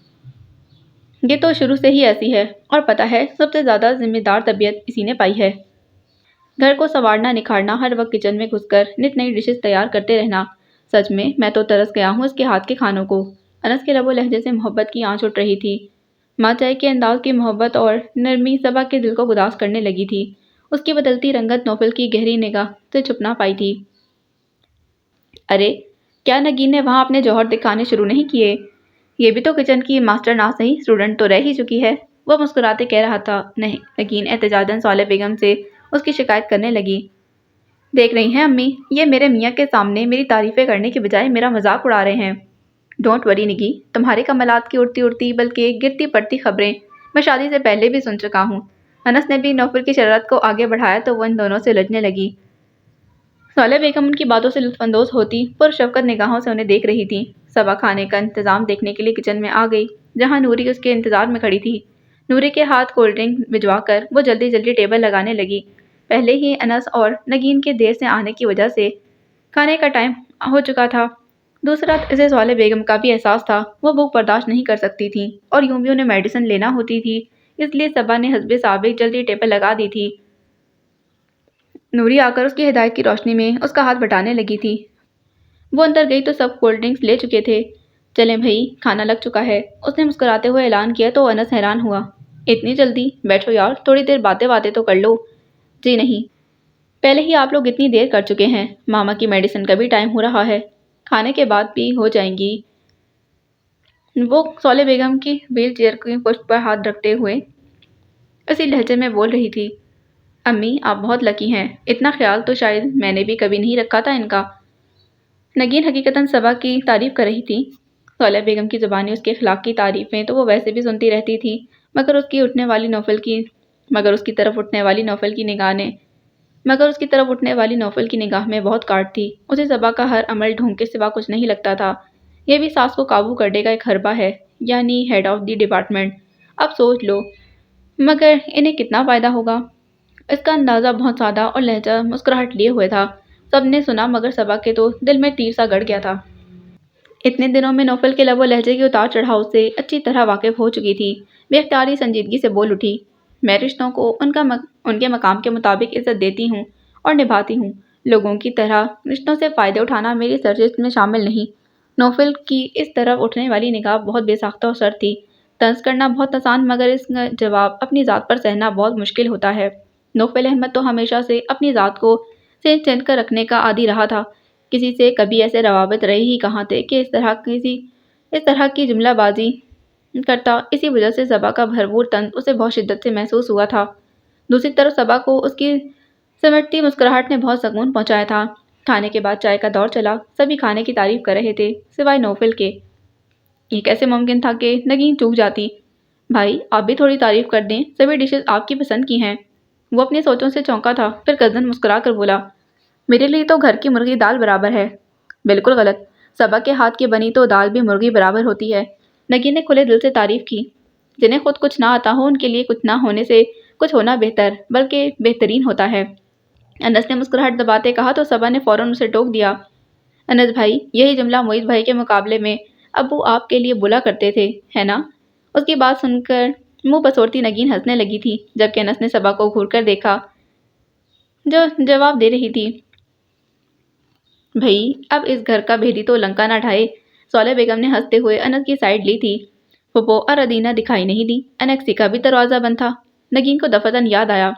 یہ تو شروع سے ہی ایسی ہے اور پتہ ہے سب سے زیادہ ذمہ دار طبیعت اسی نے پائی ہے۔ گھر کو سنوارنا نکھارنا، ہر وقت کچن میں گھس کر نت نئی ڈشز تیار کرتے رہنا، سچ میں تو ترس گیا ہوں اس کے ہاتھ کے کھانوں کو۔ انس کے لب و لہجے سے محبت کی آنچ اٹھ رہی تھی۔ ماں چائے کے انداز کی محبت اور نرمی صبا کے دل کو گداز کرنے لگی تھی۔ اس کی بدلتی رنگت نوفل کی گہری نگاہ سے چھپ نہ پائی تھی۔ ارے کیا نگین نے وہاں اپنے جوہر دکھانے شروع نہیں کیے؟ یہ بھی تو کچن کی ماسٹر نہ صحیح اسٹوڈنٹ تو رہ ہی چکی ہے، وہ مسکراتے کہہ رہا تھا۔ نہیں، نگین احتجاجاً صالح بیگم سے اس کی شکایت کرنے لگی۔ دیکھ رہی ہیں امی، یہ میرے میاں کے سامنے میری تعریفیں کرنے کی بجائے میرا مذاق اڑا رہے ہیں۔ ڈونٹ وری نگی، تمہارے کمالات کی اڑتی اڑتی بلکہ گرتی پڑتی خبریں میں شادی سے پہلے بھی سن چکا ہوں۔ انس نے بھی نوفل کی شرارت کو آگے بڑھایا تو وہ ان دونوں سے لڑنے لگی۔ صالح بیگم ان کی باتوں سے لطف اندوز ہوتی پرشفقت نگاہوں سے انہیں دیکھ رہی تھی۔ صبا کھانے کا انتظام دیکھنے کے لیے کچن میں آ گئی، جہاں نوری اس کے انتظار میں کھڑی تھی۔ نوری کے ہاتھ کولڈ ڈرنک بھجوا کر وہ جلدی جلدی ٹیبل لگانے لگی۔ پہلے ہی انس اور نگین کے دیر سے آنے کی وجہ سے کھانے کا ٹائم ہو چکا تھا۔ دوسرا اسے صالح بیگم کا بھی احساس تھا، وہ بھوک برداشت نہیں کر سکتی تھی اور یوں بھی انہیں میڈیسن لینا ہوتی تھی، اس لیے صبا نے حسب سابق جلدی ٹیبل لگا دی تھی۔ نوری آ کر اس کی ہدایت کی روشنی میں اس کا ہاتھ بٹانے لگی تھی۔ وہ اندر گئی تو سب کولڈ ڈرنکس لے چکے تھے۔ چلیں بھائی، کھانا لگ چکا ہے، اس نے مسکراتے ہوئے اعلان کیا تو انس حیران ہوا۔ اتنی جلدی؟ بیٹھو یار، تھوڑی دیر باتیں تو کر لو۔ جی نہیں، پہلے ہی آپ لوگ اتنی دیر کر چکے ہیں، ماما کی میڈیسن کا بھی ٹائم ہو رہا ہے، کھانے کے بعد بھی ہو جائیں گی۔ وہ صالح بیگم کی ویل چیئر کی پشت پر ہاتھ رکھتے ہوئے اسی لہجے میں بول رہی تھی۔ امی آپ بہت لکی ہیں، اتنا خیال تو شاید میں نے بھی کبھی نہیں رکھا تھا ان کا۔ نگین حقیقتاً صبا کی تعریف کر رہی تھی۔ صالح بیگم کی زبانی اس کے اخلاق کی تعریفیں تو وہ ویسے بھی سنتی رہتی تھی، مگر اس کی طرف اٹھنے والی نوفل کی نگاہ میں بہت کاٹ تھی۔ اسے صبا کا ہر عمل ڈھونگ کے سوا کچھ نہیں لگتا تھا۔ یہ بھی ساس کو قابو کرنے کا ایک حربہ ہے، یعنی ہیڈ آف دی ڈپارٹمنٹ۔ اب سوچ لو، مگر انہیں کتنا فائدہ ہوگا؟ اس کا اندازہ بہت سادہ اور لہجہ مسکراہٹ لیے ہوئے تھا۔ سب نے سنا مگر صبا کے تو دل میں تیر سا گڑ گیا تھا۔ اتنے دنوں میں نوفل کے لب و لہجے کے اتار چڑھاؤ سے اچھی طرح واقف ہو چکی تھی۔ بے اختیاری سنجیدگی سے بول اٹھی، میں رشتوں کو ان کے مقام کے مطابق عزت دیتی ہوں اور نبھاتی ہوں۔ لوگوں کی طرح رشتوں سے فائدے اٹھانا میری سرشت میں شامل نہیں۔ نوفل کی اس طرف اٹھنے والی نگاہ بہت بے ساختہ اور سرد تھی۔ طنز کرنا بہت آسان مگر اس کا جواب اپنی ذات پر سہنا بہت مشکل ہوتا ہے۔ نوفل احمد تو ہمیشہ سے اپنی ذات کو سینچ سینچ کر رکھنے کا عادی رہا تھا۔ کسی سے کبھی ایسے روابط رہے ہی کہاں تھے کہ اس طرح کی جملہ بازی کرتا۔ اسی وجہ سے صبا کا بھرپور طنز اسے بہت شدت سے محسوس ہوا تھا۔ دوسری طرف صبا کو اس کی سمٹتی مسکراہٹ نے بہت سکون پہنچایا تھا۔ کھانے کے بعد چائے کا دور چلا۔ سبھی کھانے کی تعریف کر رہے تھے سوائے نوفل کے۔ یہ کیسے ممکن تھا کہ نگین چوک جاتی؟ بھائی آپ بھی تھوڑی تعریف کر دیں، سبھی ڈشز آپ کی پسند کی ہیں۔ وہ اپنی سوچوں سے چونکا تھا، پھر کزن مسکرا کر بولا، میرے لیے تو گھر کی مرغی دال برابر ہے۔ بالکل غلط، صبا کے ہاتھ کی بنی تو دال بھی مرغی برابر ہوتی ہے۔ نگین نے کھلے دل سے تعریف کی۔ جنہیں خود کچھ نہ آتا ہو ان کے لیے کچھ نہ ہونے سے کچھ ہونا بہتر بلکہ بہترین ہوتا ہے۔ انس نے مسکراہٹ دباتے کہا تو صبا نے فوراً اسے ٹوک دیا، انس بھائی یہی جملہ معید بھائی کے مقابلے میں ابو آپ کے لیے بولا کرتے تھے، ہے نا؟ اس کی بات سن کر منہ پسورتی نگین ہنسنے لگی تھی، جبکہ انس نے صبا کو گھور کر دیکھا جو جواب دے رہی تھی، بھئی اب اس گھر کا بھیدی تو لنکا نہ ڈھائے۔ صالح بیگم نے ہنستے ہوئے انس کی سائیڈ لی تھی۔ پھپھو اور ادینہ دکھائی نہیں دی۔ انیکسی کا بھی دروازہ بند تھا۔ نگین کو دفتن یاد آیا،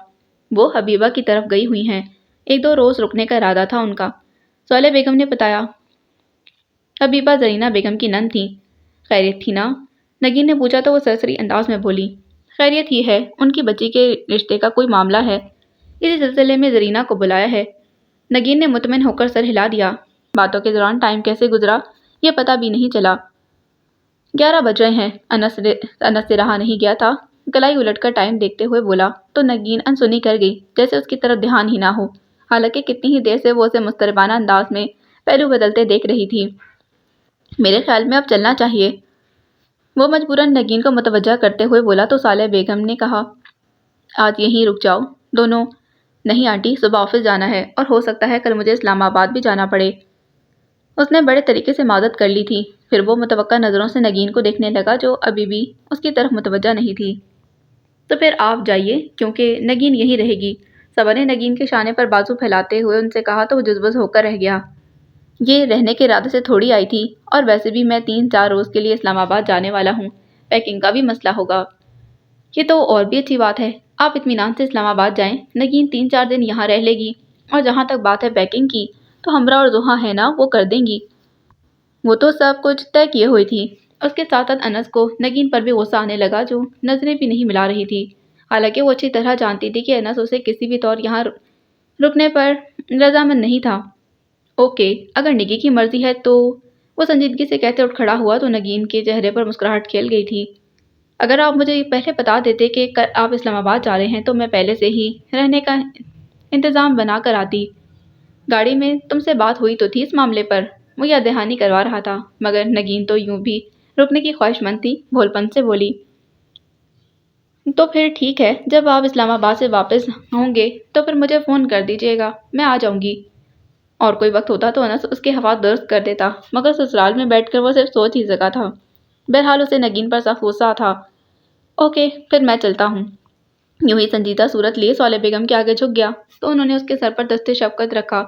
وہ حبیبہ کی طرف گئی ہوئی ہیں، 1-2 روز رکنے کا ارادہ تھا ان کا۔ صالح بیگم نے بتایا، حبیبہ زرینہ بیگم کی نند تھیں۔ خیریت تھی نا؟ نگین نے پوچھا تو وہ سرسری انداز میں بولی، خیریت ہی ہے، ان کی بچی کے رشتے کا کوئی معاملہ ہے، اسی سلسلے میں زرینہ کو بلایا ہے۔ نگین نے مطمئن ہو کر سر ہلا دیا۔ باتوں کے دوران ٹائم کیسے گزرا یہ پتہ بھی نہیں چلا۔ 11 بج رہے ہیں۔ انس سے رہا نہیں گیا تھا، کلائی الٹ کر ٹائم دیکھتے ہوئے بولا تو نگین انسنی کر گئی، جیسے اس کی طرف دھیان ہی نہ ہو، حالانکہ کتنی ہی دیر سے وہ اسے مستربانہ انداز میں پہلو بدلتے دیکھ رہی تھی۔ میرے خیال میں اب چلنا چاہیے، وہ مجبوراً نگین کو متوجہ کرتے ہوئے بولا تو صالح بیگم نے کہا، آج یہیں رک جاؤ دونوں۔ نہیں آنٹی، صبح آفس جانا ہے اور ہو سکتا ہے کل مجھے اسلام آباد بھی جانا پڑے۔ اس نے بڑے طریقے سے معذرت کر لی تھی، پھر وہ متوقع نظروں سے نگین کو دیکھنے لگا جو ابھی بھی اس کی طرف متوجہ نہیں تھی۔ تو پھر آپ جائیے کیونکہ نگین یہیں رہے گی۔ صبا نے نگین کے شانے پر بازو پھیلاتے ہوئے ان سے کہا تو وہ جزبز ہو کر رہ گیا۔ یہ رہنے کے ارادے سے تھوڑی آئی تھی، اور ویسے بھی میں 3-4 روز کے لیے اسلام آباد جانے والا ہوں، پیکنگ کا بھی مسئلہ ہوگا۔ یہ تو اور بھی اچھی بات ہے، آپ اطمینان سے اسلام آباد جائیں، نگین 3-4 دن یہاں رہ لے گی، اور جہاں تک بات ہے پیکنگ کی تو ہمرا اور زحا ہے نا، وہ کر دیں گی۔ وہ تو سب کچھ طے کیے ہوئی تھی۔ اس کے ساتھ ساتھ انس کو نگین پر بھی غصہ آنے لگا جو نظریں بھی نہیں ملا رہی تھی، حالانکہ وہ اچھی طرح جانتی تھی کہ انس اسے کسی بھی طور یہاں رکنے پر رضامند نہیں تھا۔ اوکے، اگر نگی کی مرضی ہے تو، وہ سنجیدگی سے کہتے اٹھ کھڑا ہوا تو نگین کے چہرے پر مسکراہٹ کھیل گئی تھی۔ اگر آپ مجھے پہلے بتا دیتے کہ آپ اسلام آباد جا رہے ہیں تو میں پہلے سے ہی رہنے کا انتظام بنا کر آتی۔ گاڑی میں تم سے بات ہوئی تو تھی اس معاملے پر؟ وہ یاد دہانی کروا رہا تھا، مگر نگین تو یوں بھی رکنے کی خواہش مند تھی، بھول پن سے بولی، تو پھر ٹھیک ہے، جب آپ اسلام آباد سے واپس ہوں گے تو پھر مجھے فون کر دیجیے گا، میں آ جاؤں گی۔ اور کوئی وقت ہوتا تو انس اس کے حوالات درست کر دیتا، مگر سسرال میں بیٹھ کر وہ صرف سوچ ہی سکا تھا۔ بہرحال اسے نگین پر سخت غصہ تھا۔ اوکے، پھر میں چلتا ہوں۔ یوں ہی سنجیدہ صورت لیے صالح بیگم کے آگے جھک گیا تو انہوں نے اس کے سر پر دست شفقت رکھا۔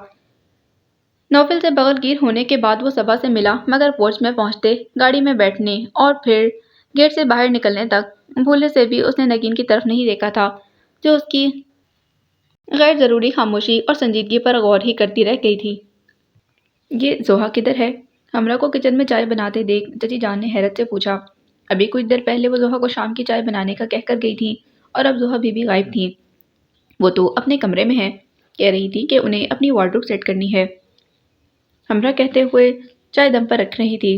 نوفل سے بغل گیر ہونے کے بعد وہ صبا سے ملا، مگر پورچ میں پہنچتے، گاڑی میں بیٹھنے اور پھر گیٹ سے باہر نکلنے تک بھولنے سے بھی اس نے نگین کی طرف نہیں دیکھا تھا، جو اس کی غیر ضروری خاموشی اور سنجیدگی پر غور ہی کرتی رہ گئی تھی۔ یہ زحا کدھر ہے؟ ہمرا کو کچن میں چائے بناتے دیکھ چچی جان نے حیرت سے پوچھا۔ ابھی کچھ دیر پہلے وہ زحا کو شام کی چائے بنانے کا کہہ کر گئی تھی، اور اب زحا بی بی غائب تھی۔ وہ تو اپنے کمرے میں ہے، کہہ رہی تھی کہ انہیں اپنی وارڈروب سیٹ کرنی ہے، ہمرا کہتے ہوئے چائے دم پر رکھ رہی تھی۔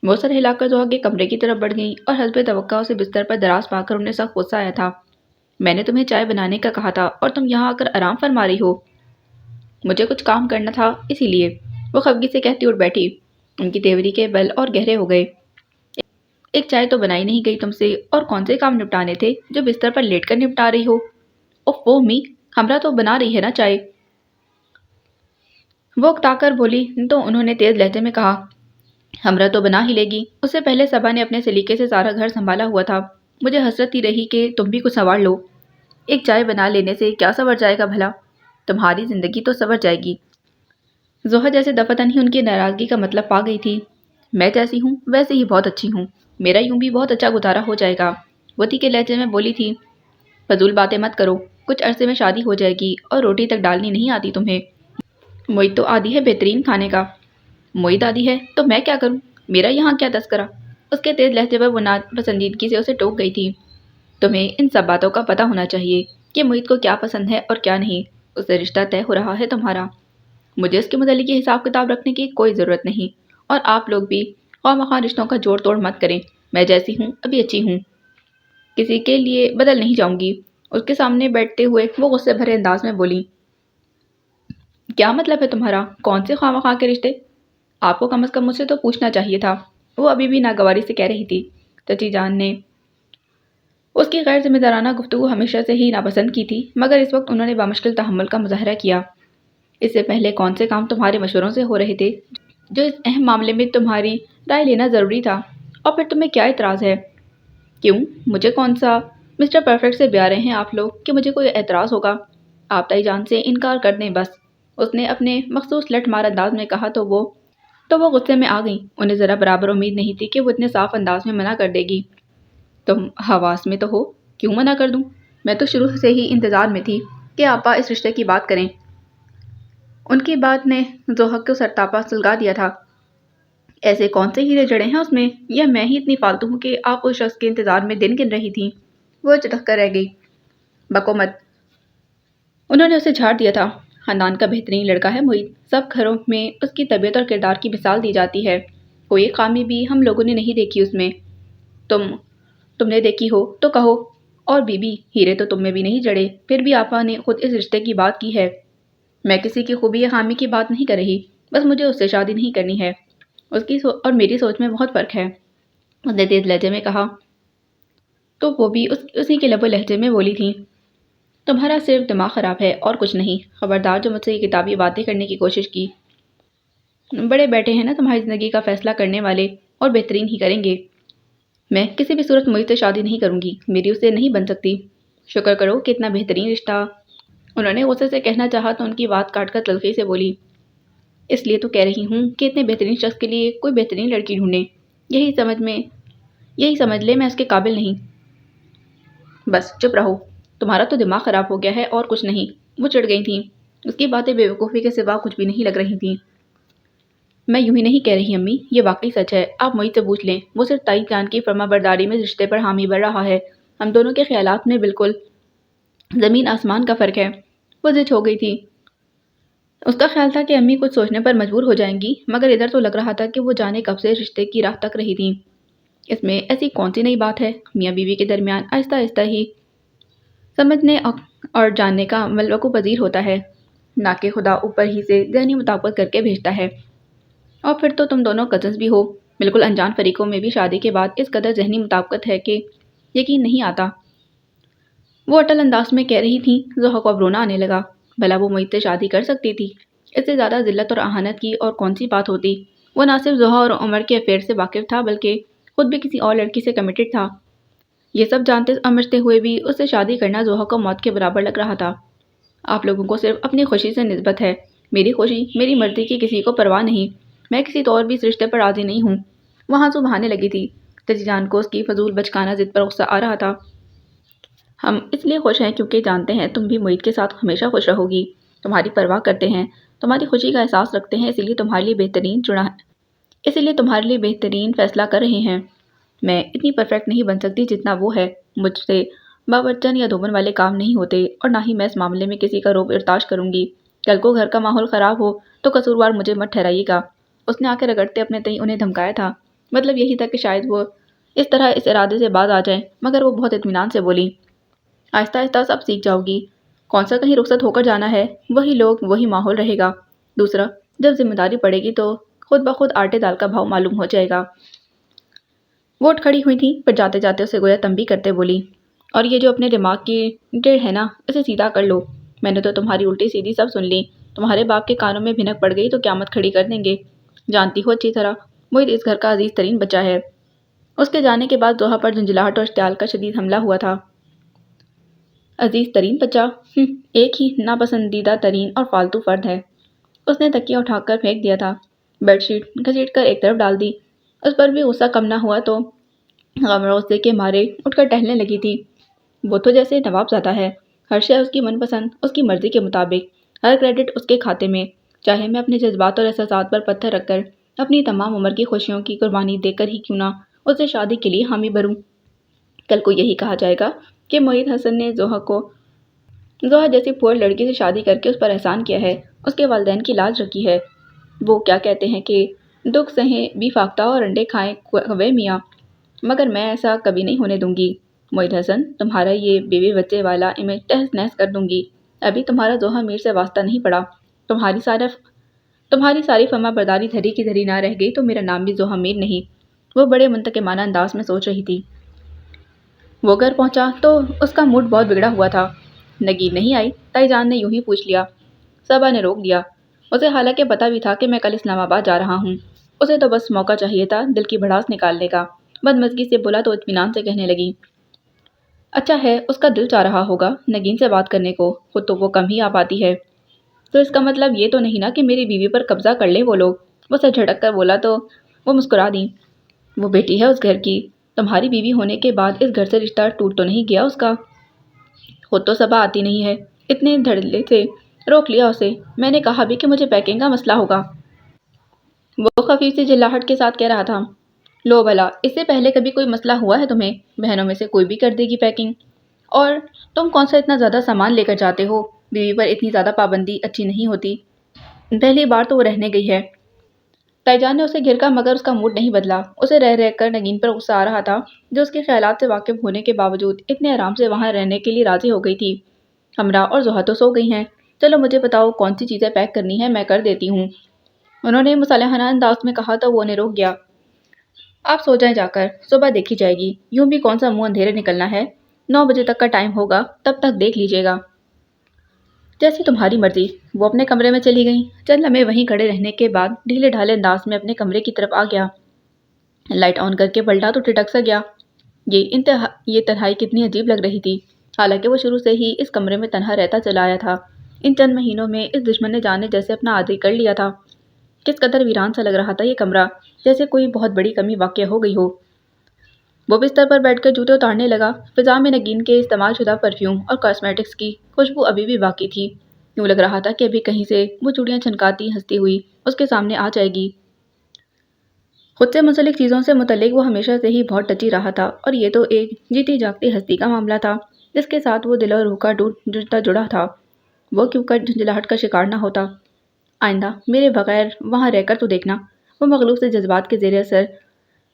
وہ سر ہلا کر زحا کے کمرے کی طرف بڑھ گئی اور حسب توقع اسے بستر پر دراز پا کر انہیں سخت غصہ آیا تھا۔ میں نے تمہیں چائے بنانے کا کہا تھا اور تم یہاں آ کر آرام فرما رہی ہو۔ مجھے کچھ کام کرنا تھا اسی لیے، وہ خفگی سے کہتی اٹھ بیٹھی۔ ان کی تیوری کے بل اور گہرے ہو گئے۔ ایک چائے تو بنائی نہیں گئی تم سے، اور کون سے کام نپٹانے تھے جو بستر پر لیٹ کر نپٹا رہی ہو؟ اوف وہ امی، ہمرا تو بنا رہی ہے نا چائے، وہ اکتا کر بولی تو انہوں نے تیز لہجے میں کہا ہمرا تو بنا ہی لے گی، اس سے پہلے صبا نے اپنے سلیقے سے سارا گھر سنبھالا ہوا تھا، مجھے حسرت ہی رہی کہ تم بھی کچھ سنوار لو، ایک چائے بنا لینے سے کیا سنور جائے گا بھلا، تمہاری زندگی تو سنور جائے گی۔ زوہا جیسے دفتن ہی ان کی ناراضگی کا مطلب پا گئی تھی، میں جیسی ہوں ویسے ہی بہت اچھی ہوں، میرا یوں بھی بہت اچھا گزارا ہو جائے گا، وتی کے لہجے میں بولی تھی، فضول باتیں مت کرو، کچھ عرصے میں شادی ہو جائے گی اور روٹی تک ڈالنی نہیں آتی تمہیں، موئی تو عادی ہے بہترین کھانے کا، موئی دادی ہے تو میں کیا کروں، میرا یہاں کیا تذکرہ، اس کے تیز لہجے پر وہ ناپسندیدگی سے اسے ٹوک گئی تھی، تمہیں ان سب باتوں کا پتہ ہونا چاہیے کہ محیط کو کیا پسند ہے اور کیا نہیں، اس سے رشتہ طے ہو رہا ہے تمہارا، مجھے اس کے متعلق حساب کتاب رکھنے کی کوئی ضرورت نہیں، اور آپ لوگ بھی خواہ مخواہ رشتوں کا جوڑ توڑ مت کریں، میں جیسی ہوں ابھی اچھی ہوں، کسی کے لیے بدل نہیں جاؤں گی۔ اس کے سامنے بیٹھتے ہوئے وہ غصے بھرے انداز میں بولی، کیا مطلب ہے تمہارا، کون سے خواہ مخواہ کے رشتے، آپ کو کم از کم مجھ سے تو پوچھنا چاہیے تھا، وہ ابھی بھی ناگواری سے کہہ رہی تھی۔ چچی جان نے اس کی غیر ذمہ دارانہ گفتگو ہمیشہ سے ہی ناپسند کی تھی، مگر اس وقت انہوں نے بامشکل تحمل کا مظاہرہ کیا۔ اس سے پہلے کون سے کام تمہارے مشوروں سے ہو رہے تھے جو اس اہم معاملے میں تمہاری رائے لینا ضروری تھا، اور پھر تمہیں کیا اعتراض ہے؟ کیوں مجھے کون سا مسٹر پرفیکٹ سے بیارے ہیں آپ لوگ کہ مجھے کوئی اعتراض ہوگا؟ آپ تائی جان سے انکار کر دیں بس، اس نے اپنے مخصوص لٹ مار انداز میں کہا تو وہ غصے میں آ گئیں، انہیں ذرا برابر امید نہیں تھی کہ وہ اتنے صاف انداز میں منع کر دے گی۔ تم حواس میں تو ہو، کیوں منع کر دوں، میں تو شروع سے ہی انتظار میں تھی کہ آپا اس رشتے کی بات کریں۔ ان کی بات نے زوہا کو سرتاپا سلگا دیا تھا، ایسے کون سے ہیرے جڑے ہیں اس میں، یا میں ہی اتنی فالتو ہوں کہ آپ اس شخص کے انتظار میں دن گن رہی تھیں؟ وہ چٹک کر رہ گئی، بکو مت، انہوں نے اسے جھاڑ دیا تھا، خاندان کا بہترین لڑکا ہے محیط، سب گھروں میں اس کی طبیعت اور کردار کی مثال دی جاتی ہے، کوئی خامی بھی ہم لوگوں نے نہیں دیکھی اس میں، تم نے دیکھی ہو تو کہو، اور بی بی ہیرے تو تم میں بھی نہیں جڑے، پھر بھی آپا نے خود اس رشتے کی بات کی ہے، میں کسی کی خوبی یا خامی کی بات نہیں کر رہی، بس مجھے اس سے شادی نہیں کرنی ہے، اس کی اور میری سوچ میں بہت فرق ہے، اس نے تیز لہجے میں کہا، تو وہ بھی اسی کے لب و لہجے میں بولی تھی، تمہارا صرف دماغ خراب ہے اور کچھ نہیں، خبردار جو مجھ سے یہ کتابی باتیں کرنے کی کوشش کی، بڑے بیٹے ہیں نا تمہاری زندگی کا فیصلہ کرنے والے، اور بہترین ہی کریں گے، میں کسی بھی صورت محیط سے شادی نہیں کروں گی، میری اسے نہیں بن سکتی، شکر کرو کہ اتنا بہترین رشتہ، انہوں نے غصے سے کہنا چاہا تو ان کی بات کاٹ کر تلخی سے بولی، اس لیے تو کہہ رہی ہوں کہ اتنے بہترین شخص کے لیے کوئی بہترین لڑکی ڈھونڈے، یہی سمجھ لے میں اس کے قابل نہیں، بس چپ رہو، تمہارا تو دماغ خراب ہو گیا ہے اور کچھ نہیں، وہ چڑھ گئی تھیں، اس کی باتیں بے وقوفی کے سوا کچھ بھی نہیں لگ رہی تھیں، میں یوں ہی نہیں کہہ رہی امی، یہ واقعی سچ ہے، آپ محیط سے پوچھ لیں، وہ صرف تائی جان کی فرما برداری میں رشتے پر حامی بڑھ رہا ہے، ہم دونوں کے خیالات میں بالکل زمین آسمان کا فرق ہے، وہ زچ ہو گئی تھی، اس کا خیال تھا کہ امی کچھ سوچنے پر مجبور ہو جائیں گی، مگر ادھر تو لگ رہا تھا کہ وہ جانے کب سے رشتے کی راہ تک رہی تھیں، اس میں ایسی کون سی نئی بات ہے، میاں بیوی کے درمیان آہستہ آہستہ ہی سمجھنے اور جاننے کا عمل وقوع پذیر ہوتا ہے، نہ کہ خدا اوپر ہی سے ذہنی مطابقت کر کے بھیجتا ہے، اور پھر تو تم دونوں کزنز بھی ہو، بالکل انجان فریقوں میں بھی شادی کے بعد اس قدر ذہنی مطابقت ہے کہ یقین نہیں آتا، وہ اٹل انداز میں کہہ رہی تھی، زوہا کو اب رونا آنے لگا، بھلا وہ محیط سے شادی کر سکتی تھی، اس سے زیادہ ذلت اور اہانت کی اور کون سی بات ہوتی، وہ نہ صرف زوہا اور عمر کے افیئر سے واقف تھا بلکہ خود بھی کسی اور لڑکی سے کمیٹڈ تھا، یہ سب جانتے سمجھتے ہوئے بھی اس سے شادی کرنا زوہا کو موت کے برابر لگ رہا تھا، آپ لوگوں کو صرف اپنی خوشی سے نسبت ہے، میری خوشی میری مرضی کی کسی کو پرواہ نہیں، میں کسی طور بھی اس رشتے پر راضی نہیں ہوں، وہ آنسو بہانے لگی تھی، چچی جان کو اس کی فضول بچکانہ ضد پر غصہ آ رہا تھا، ہم اس لیے خوش ہیں کیونکہ جانتے ہیں تم بھی محیط کے ساتھ ہمیشہ خوش رہو گی، تمہاری پرواہ کرتے ہیں، تمہاری خوشی کا احساس رکھتے ہیں، اسی لیے تمہارے لیے بہترین فیصلہ کر رہے ہیں، میں اتنی پرفیکٹ نہیں بن سکتی جتنا وہ ہے، مجھ سے باورچن یا دھوبن والے کام نہیں ہوتے، اور نہ ہی میں اس معاملے میں کسی کا روب ارتاش کروں گی، کل کو گھر کا ماحول خراب ہو تو قصوروار مجھے مت ٹھہرائیے گا، اس نے آ کے رگڑتے اپنے تئیں انہیں دھمکایا تھا، مطلب یہی تھا کہ شاید وہ اس طرح اس ارادے سے باز آ جائیں، مگر وہ بہت اطمینان سے بولی، آہستہ آہستہ سب سیکھ جاؤ گی، کون سا کہیں رخصت ہو کر جانا ہے، وہی لوگ وہی ماحول رہے گا، دوسرا جب ذمہ داری پڑے گی تو خود بخود آٹے دال کا بھاؤ معلوم ہو جائے گا، وہ اٹھ کھڑی ہوئی تھی، پھر جاتے جاتے اسے گویا تنبیہ کرتے بولی، اور یہ جو اپنے دماغ کی ٹیڑھ ہے نا، اسے سیدھا کر لو۔ میں نے تو تمہاری الٹی سیدھی سب سن لی۔ تمہارے باپ کے کانوں میں بھنک پڑ گئی تو قیامت کھڑی کر دیں گے۔ جانتی ہو اچھی طرح، موہت اس گھر کا عزیز ترین بچہ ہے۔ اس کے جانے کے بعد زوہا پر جھنجھلاہٹ اور اشتعال کا شدید حملہ ہوا تھا۔ عزیز ترین بچہ، ایک ہی ناپسندیدہ ترین اور فالتو فرد ہے۔ اس نے تکیہ اٹھا کر پھینک دیا تھا، بیڈ شیٹ گھسیٹ کر ایک طرف ڈال دی۔ اس پر بھی غصہ کم نہ ہوا تو غم اور غصے کے مارے اٹھ کر ٹہلنے لگی تھی۔ وہ تو جیسے نواب زادہ ہے، ہر شے اس کی من پسند، اس کی مرضی کے مطابق، ہر کریڈٹ اس کے کھاتے میں، چاہے میں اپنے جذبات اور احساسات پر پتھر رکھ کر اپنی تمام عمر کی خوشیوں کی قربانی دے کر ہی کیوں نہ اسے شادی کے لیے حامی بھروں۔ کل کو یہی کہا جائے گا کہ معید حسن نے زوہا جیسی پور لڑکی سے شادی کر کے اس پر احسان کیا ہے، اس کے والدین کی لاج رکھی ہے۔ وہ کیا کہتے ہیں کہ دکھ سہیں بھی فاختہ اور انڈے کھائیں کوے میاں، مگر میں ایسا کبھی نہیں ہونے دوں گی۔ معید حسن، تمہارا یہ بیوی بچے والا امیج تہس نہس کر دوں گی۔ ابھی تمہارا زوہا میر سے واسطہ نہیں پڑا، تمہاری ساری فرما برداری دھری کی دھری نہ رہ گئی تو میرا نام بھی زوہا میر نہیں۔ وہ بڑے منتقمانہ انداز میں سوچ رہی تھی۔ وہ گھر پہنچا تو اس کا موڈ بہت بگڑا ہوا تھا۔ نگین نہیں آئی؟ تائی جان نے یوں ہی پوچھ لیا۔ صبا نے روک دیا، اسے حالانکہ پتہ بھی تھا کہ میں کل اسلام آباد جا رہا ہوں۔ اسے تو بس موقع چاہیے تھا دل کی بھڑاس نکالنے کا۔ بدمزگی سے بولا تو اطمینان سے کہنے لگی، اچھا ہے، اس کا دل چاہ رہا ہوگا نگین سے بات کرنے کو، خود تو وہ کم ہی آ پاتی ہے۔ تو اس کا مطلب یہ تو نہیں نا کہ میری بیوی پر قبضہ کر لے وہ لوگ۔ وہ سر جھٹک کر بولا تو وہ مسکرا دیں۔ وہ بیٹی ہے اس گھر کی، تمہاری بیوی ہونے کے بعد اس گھر سے رشتہ ٹوٹ تو نہیں گیا اس کا؟ خود تو صبا آتی نہیں ہے، اتنے دھڑلے سے روک لیا اسے۔ میں نے کہا بھی کہ مجھے پیکنگ کا مسئلہ ہوگا۔ وہ خفیف سی جھلاہٹ کے ساتھ کہہ رہا تھا، لو بھلا، اس سے پہلے کبھی کوئی مسئلہ ہوا ہے تمہیں؟ بہنوں میں سے کوئی بھی کر دے گی پیکنگ۔ اور تم کون سا اتنا زیادہ سامان لے کر جاتے ہو؟ بیوی پر اتنی زیادہ پابندی اچھی نہیں ہوتی۔ پہلی بار تو وہ رہنے گئی ہے۔ تائی جان نے اسے گھرکا مگر اس کا موڈ نہیں بدلا۔ اسے رہ رہ کر نگین پر غصہ آ رہا تھا، جو اس کے خیالات سے واقف ہونے کے باوجود اتنے آرام سے وہاں رہنے کے لیے راضی ہو گئی تھی۔ ہمراہ اور زوہا تو سو گئی ہیں، چلو مجھے بتاؤ کون سی چیزیں پیک کرنی ہے، میں کر دیتی ہوں۔ انہوں نے مصالحانہ انداز میں کہا تو وہ انہیں روک گیا۔ آپ سو جائیں جا کر، صبح دیکھی جائے گی، یوں بھی کون سا منہ اندھیرے نکلنا ہے۔ 9 بجے تک کا ٹائم ہوگا، تب تک دیکھ لیجیے گا۔ جیسی تمہاری مرضی۔ وہ اپنے کمرے میں چلی گئیں۔ چند لمحے وہیں کھڑے رہنے کے بعد ڈھیلے ڈھالے انداز میں اپنے کمرے کی طرف آ گیا۔ لائٹ آن کر کے پلٹا تو ٹھٹک سا گیا۔ یہ تنہائی کتنی عجیب لگ رہی تھی، حالانکہ وہ شروع سے ہی اس کمرے میں تنہا رہتا چلا آیا تھا۔ ان چند مہینوں میں اس دشمن نے جانے جیسے اپنا عادی کر لیا تھا۔ کس قدر ویران سا لگ رہا تھا یہ کمرہ، جیسے کوئی بہت بڑی کمی واقع ہو گئی ہو۔ وہ بستر پر بیٹھ کر جوتے اتارنے لگا۔ فضا میں نگین کے استعمال شدہ پرفیوم اور کاسمیٹکس کی خوشبو ابھی بھی باقی تھی۔ یوں لگ رہا تھا کہ ابھی کہیں سے وہ چوڑیاں چھنکاتی ہنستی ہوئی اس کے سامنے آ جائے گی۔ خود سے منسلک چیزوں سے متعلق وہ ہمیشہ سے ہی بہت ٹچی رہا تھا، اور یہ تو ایک جیتی جاگتی ہستی کا معاملہ تھا جس کے ساتھ وہ دل اور روح کا جڑا تھا۔ وہ کیوں کر جھنجھلاہٹ کا شکار نہ ہوتا؟ آئندہ میرے بغیر وہاں رہ کر تو دیکھنا۔ وہ مغلوب سے جذبات کے زیر اثر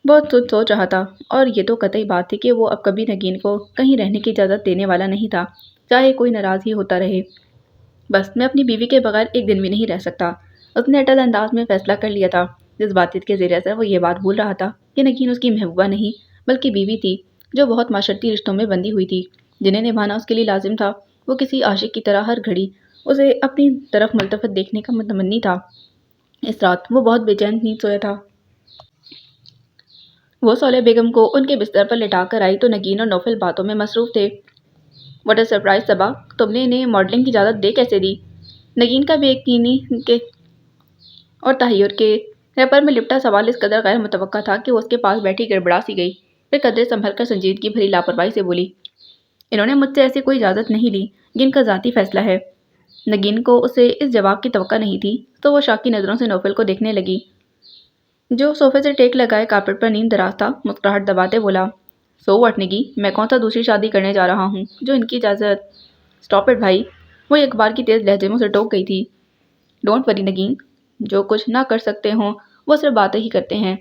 بہت سوچ رہا تھا، اور یہ تو قطعی بات تھی کہ وہ اب کبھی نگین کو کہیں رہنے کی اجازت دینے والا نہیں تھا، چاہے کوئی ناراض ہی ہوتا رہے۔ بس میں اپنی بیوی کے بغیر ایک دن بھی نہیں رہ سکتا، اس نے اٹل انداز میں فیصلہ کر لیا تھا۔ جذباتیت کے زیر اثر وہ یہ بات بھول رہا تھا کہ نگین اس کی محبوبہ نہیں بلکہ بیوی تھی، جو بہت معاشرتی رشتوں میں بندھی ہوئی تھی، جنہیں نبھانا اس کے لیے لازم تھا۔ وہ کسی عاشق کی طرح ہر گھڑی اسے اپنی طرف ملتفت دیکھنے کا متمنی تھا۔ اس رات وہ بہت بے چین نیند سویا تھا۔ وہ صالح بیگم کو ان کے بستر پر لٹا کر آئی تو نگین اور نوفل باتوں میں مصروف تھے۔ واٹ اے سرپرائز صبا، تم نے انہیں ماڈلنگ کی اجازت دے کیسے دی؟ نگین کا بھی ایک کینی کے اور تحیر کے ریپر میں لپٹا سوال اس قدر غیر متوقع تھا کہ وہ اس کے پاس بیٹھی گڑبڑا سی گئی، پھر قدرے سنبھل کر سنجیدگی بھری لاپرواہی سے بولی، انہوں نے مجھ سے ایسی کوئی اجازت نہیں لی، یہ ان کا ذاتی فیصلہ ہے۔ نگین کو اسے اس جواب کی توقع نہیں تھی، تو وہ شاکی نظروں سے نوفل کو دیکھنے لگی، جو صوفے سے ٹیک لگائے کارپیٹ پر نیم دراز تھا۔ مسکراہٹ دباتے بولا، سو واٹ نگی، میں کون سا دوسری شادی کرنے جا رہا ہوں جو ان کی اجازت؟ اسٹاپ اٹ بھائی، وہ ایک بار کی تیز لہجے میں اسے ٹوک گئی تھی۔ ڈونٹ وری نگین، جو کچھ نہ کر سکتے ہوں وہ صرف باتیں ہی کرتے ہیں۔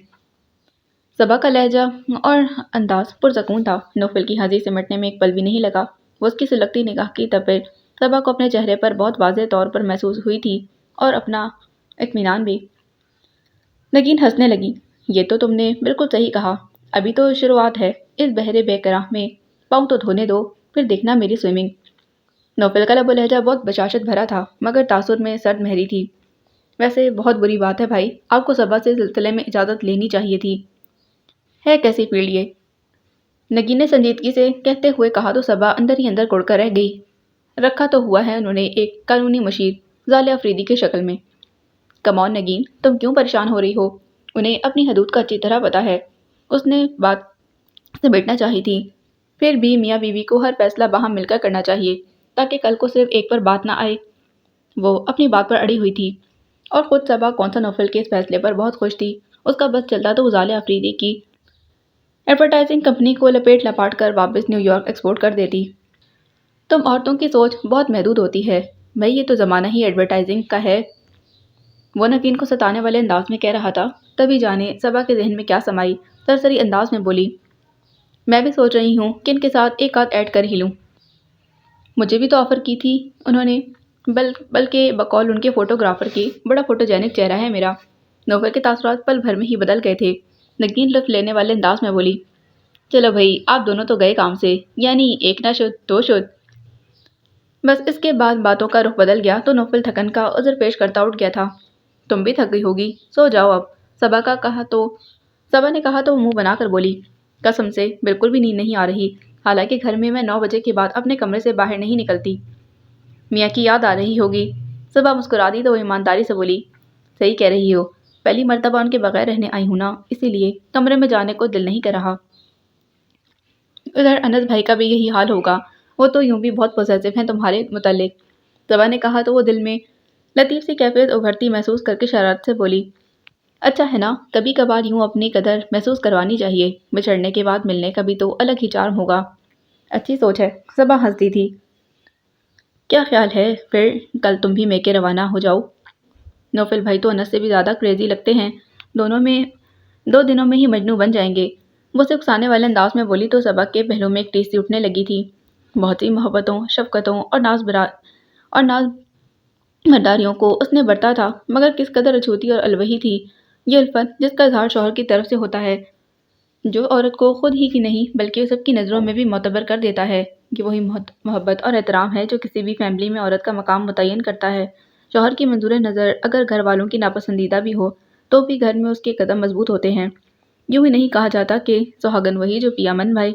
صبا کا لہجہ اور انداز پرسکون تھا۔ نوفل کی ہنسی سمٹنے میں ایک پل بھی نہیں لگا۔ وہ اس کی سلگتی نگاہ کی تپش صبا کو اپنے چہرے پر بہت واضح طور پر محسوس ہوئی تھی، اور اپنا اطمینان بھی۔ نگین ہنسنے لگی، یہ تو تم نے بالکل صحیح کہا، ابھی تو شروعات ہے، اس بحر بے کراہ میں پاؤں تو دھونے دو، پھر دیکھنا میری سوئمنگ۔ نوفل کا لب و لہجہ بہت بشاشت بھرا تھا مگر تاثر میں سرد مہری تھی۔ ویسے بہت بری بات ہے بھائی، آپ کو صبا سے سلسلے میں اجازت لینی چاہیے تھی۔ ہے کیسی پیڑ یہ؟ نگین نے سنجیدگی سے کہتے ہوئے کہا تو صبا اندر ہی اندر کڑ کر رہ گئی۔ رکھا تو ہوا ہے انہوں نے ایک قانونی مشیر ظال افریدی کی شکل میں۔ کمون نگین، تم کیوں پریشان ہو رہی ہو؟ انہیں اپنی حدود کا اچھی طرح پتا ہے۔ اس نے بات سمیٹنا چاہی تھی۔ پھر بھی میاں بیوی کو ہر فیصلہ باہم مل کر کرنا چاہیے تاکہ کل کو صرف ایک پر بات نہ آئے۔ وہ اپنی بات پر اڑی ہوئی تھی اور خود صبا کونسا نوفل کے اس فیصلے پر بہت خوش تھی۔ اس کا بس چلتا تو وہ ظال افریدی کی ایڈورٹائزنگ کمپنی کو لپیٹ لپاٹ کر واپس نیو یارک ایکسپورٹ کر دیتی۔ تم عورتوں کی سوچ بہت محدود ہوتی ہے بھائی، یہ تو زمانہ ہی ایڈورٹائزنگ کا ہے۔ وہ نگین کو ستانے والے انداز میں کہہ رہا تھا، تبھی جانے صبا کے ذہن میں کیا سمائی، سرسری انداز میں بولی، میں بھی سوچ رہی ہوں کہ ان کے ساتھ ایک آدھ ایڈ کر ہی لوں۔ مجھے بھی تو آفر کی تھی انہوں نے، بلکہ بقول ان کے فوٹوگرافر کی بڑا فوٹوجینک چہرہ ہے میرا۔ نوفل کے تاثرات پل بھر میں ہی بدل گئے تھے۔ نگین لطف لینے والے انداز میں بولی، چلو بھائی آپ دونوں تو گئے کام سے، یعنی ایک نہ شد دو شد۔ بس اس کے بعد باتوں کا رخ بدل گیا تو نوفل تھکن کا عذر پیش کرتا اٹھ گیا تھا۔ تم بھی تھک گئی ہوگی، سو جاؤ اب۔ صبا نے کہا تو وہ منہ بنا کر بولی، قسم سے بالکل بھی نیند نہیں آ رہی، حالانکہ گھر میں 9 بجے کے بعد اپنے کمرے سے باہر نہیں نکلتی۔ میاں کی یاد آ رہی ہوگی۔ صبا مسکرا دی تو وہ ایمانداری سے بولی، صحیح کہہ رہی ہو، پہلی مرتبہ ان کے بغیر رہنے آئی ہوں نا، اسی لیے کمرے میں جانے کو دل نہیں کر رہا۔ ادھر انس بھائی کا بھی یہی حال ہوگا، وہ تو یوں بھی بہت پوزیسو ہیں تمہارے متعلق۔ صبا نے کہا تو وہ دل میں لطیف سی کیفیت ابھرتی محسوس کر کے شرارت سے بولی، اچھا ہے نا، کبھی کبھار یوں اپنی قدر محسوس کروانی چاہیے، بچھڑنے کے بعد ملنے کا بھی تو الگ ہی چارم ہوگا۔ اچھی سوچ ہے، صبا ہنستی تھی۔ کیا خیال ہے پھر کل تم بھی میکے روانہ ہو جاؤ؟ نوفل بھائی تو انس سے بھی زیادہ کریزی لگتے ہیں، دونوں میں 2 دنوں میں ہی مجنوں بن جائیں گے۔ وہ سے اکسانے والے انداز میں بولی تو صبا کے پہلو میں ایک ٹیس سی اٹھنے لگی تھی۔ بہت سی محبتوں، شفقتوں اور ناز مرداریوں کو اس نے برتا تھا، مگر کس قدر اچھوتی اور الوہی تھی یہ الفت جس کا اظہار شوہر کی طرف سے ہوتا ہے، جو عورت کو خود ہی کی نہیں بلکہ سب کی نظروں میں بھی معتبر کر دیتا ہے۔ یہ وہی محبت اور احترام ہے جو کسی بھی فیملی میں عورت کا مقام متعین کرتا ہے۔ شوہر کی منظور نظر اگر گھر والوں کی ناپسندیدہ بھی ہو تو بھی گھر میں اس کے قدم مضبوط ہوتے ہیں۔ یوں ہی نہیں کہا جاتا کہ سہاگن وہی جو پیا من بھائی۔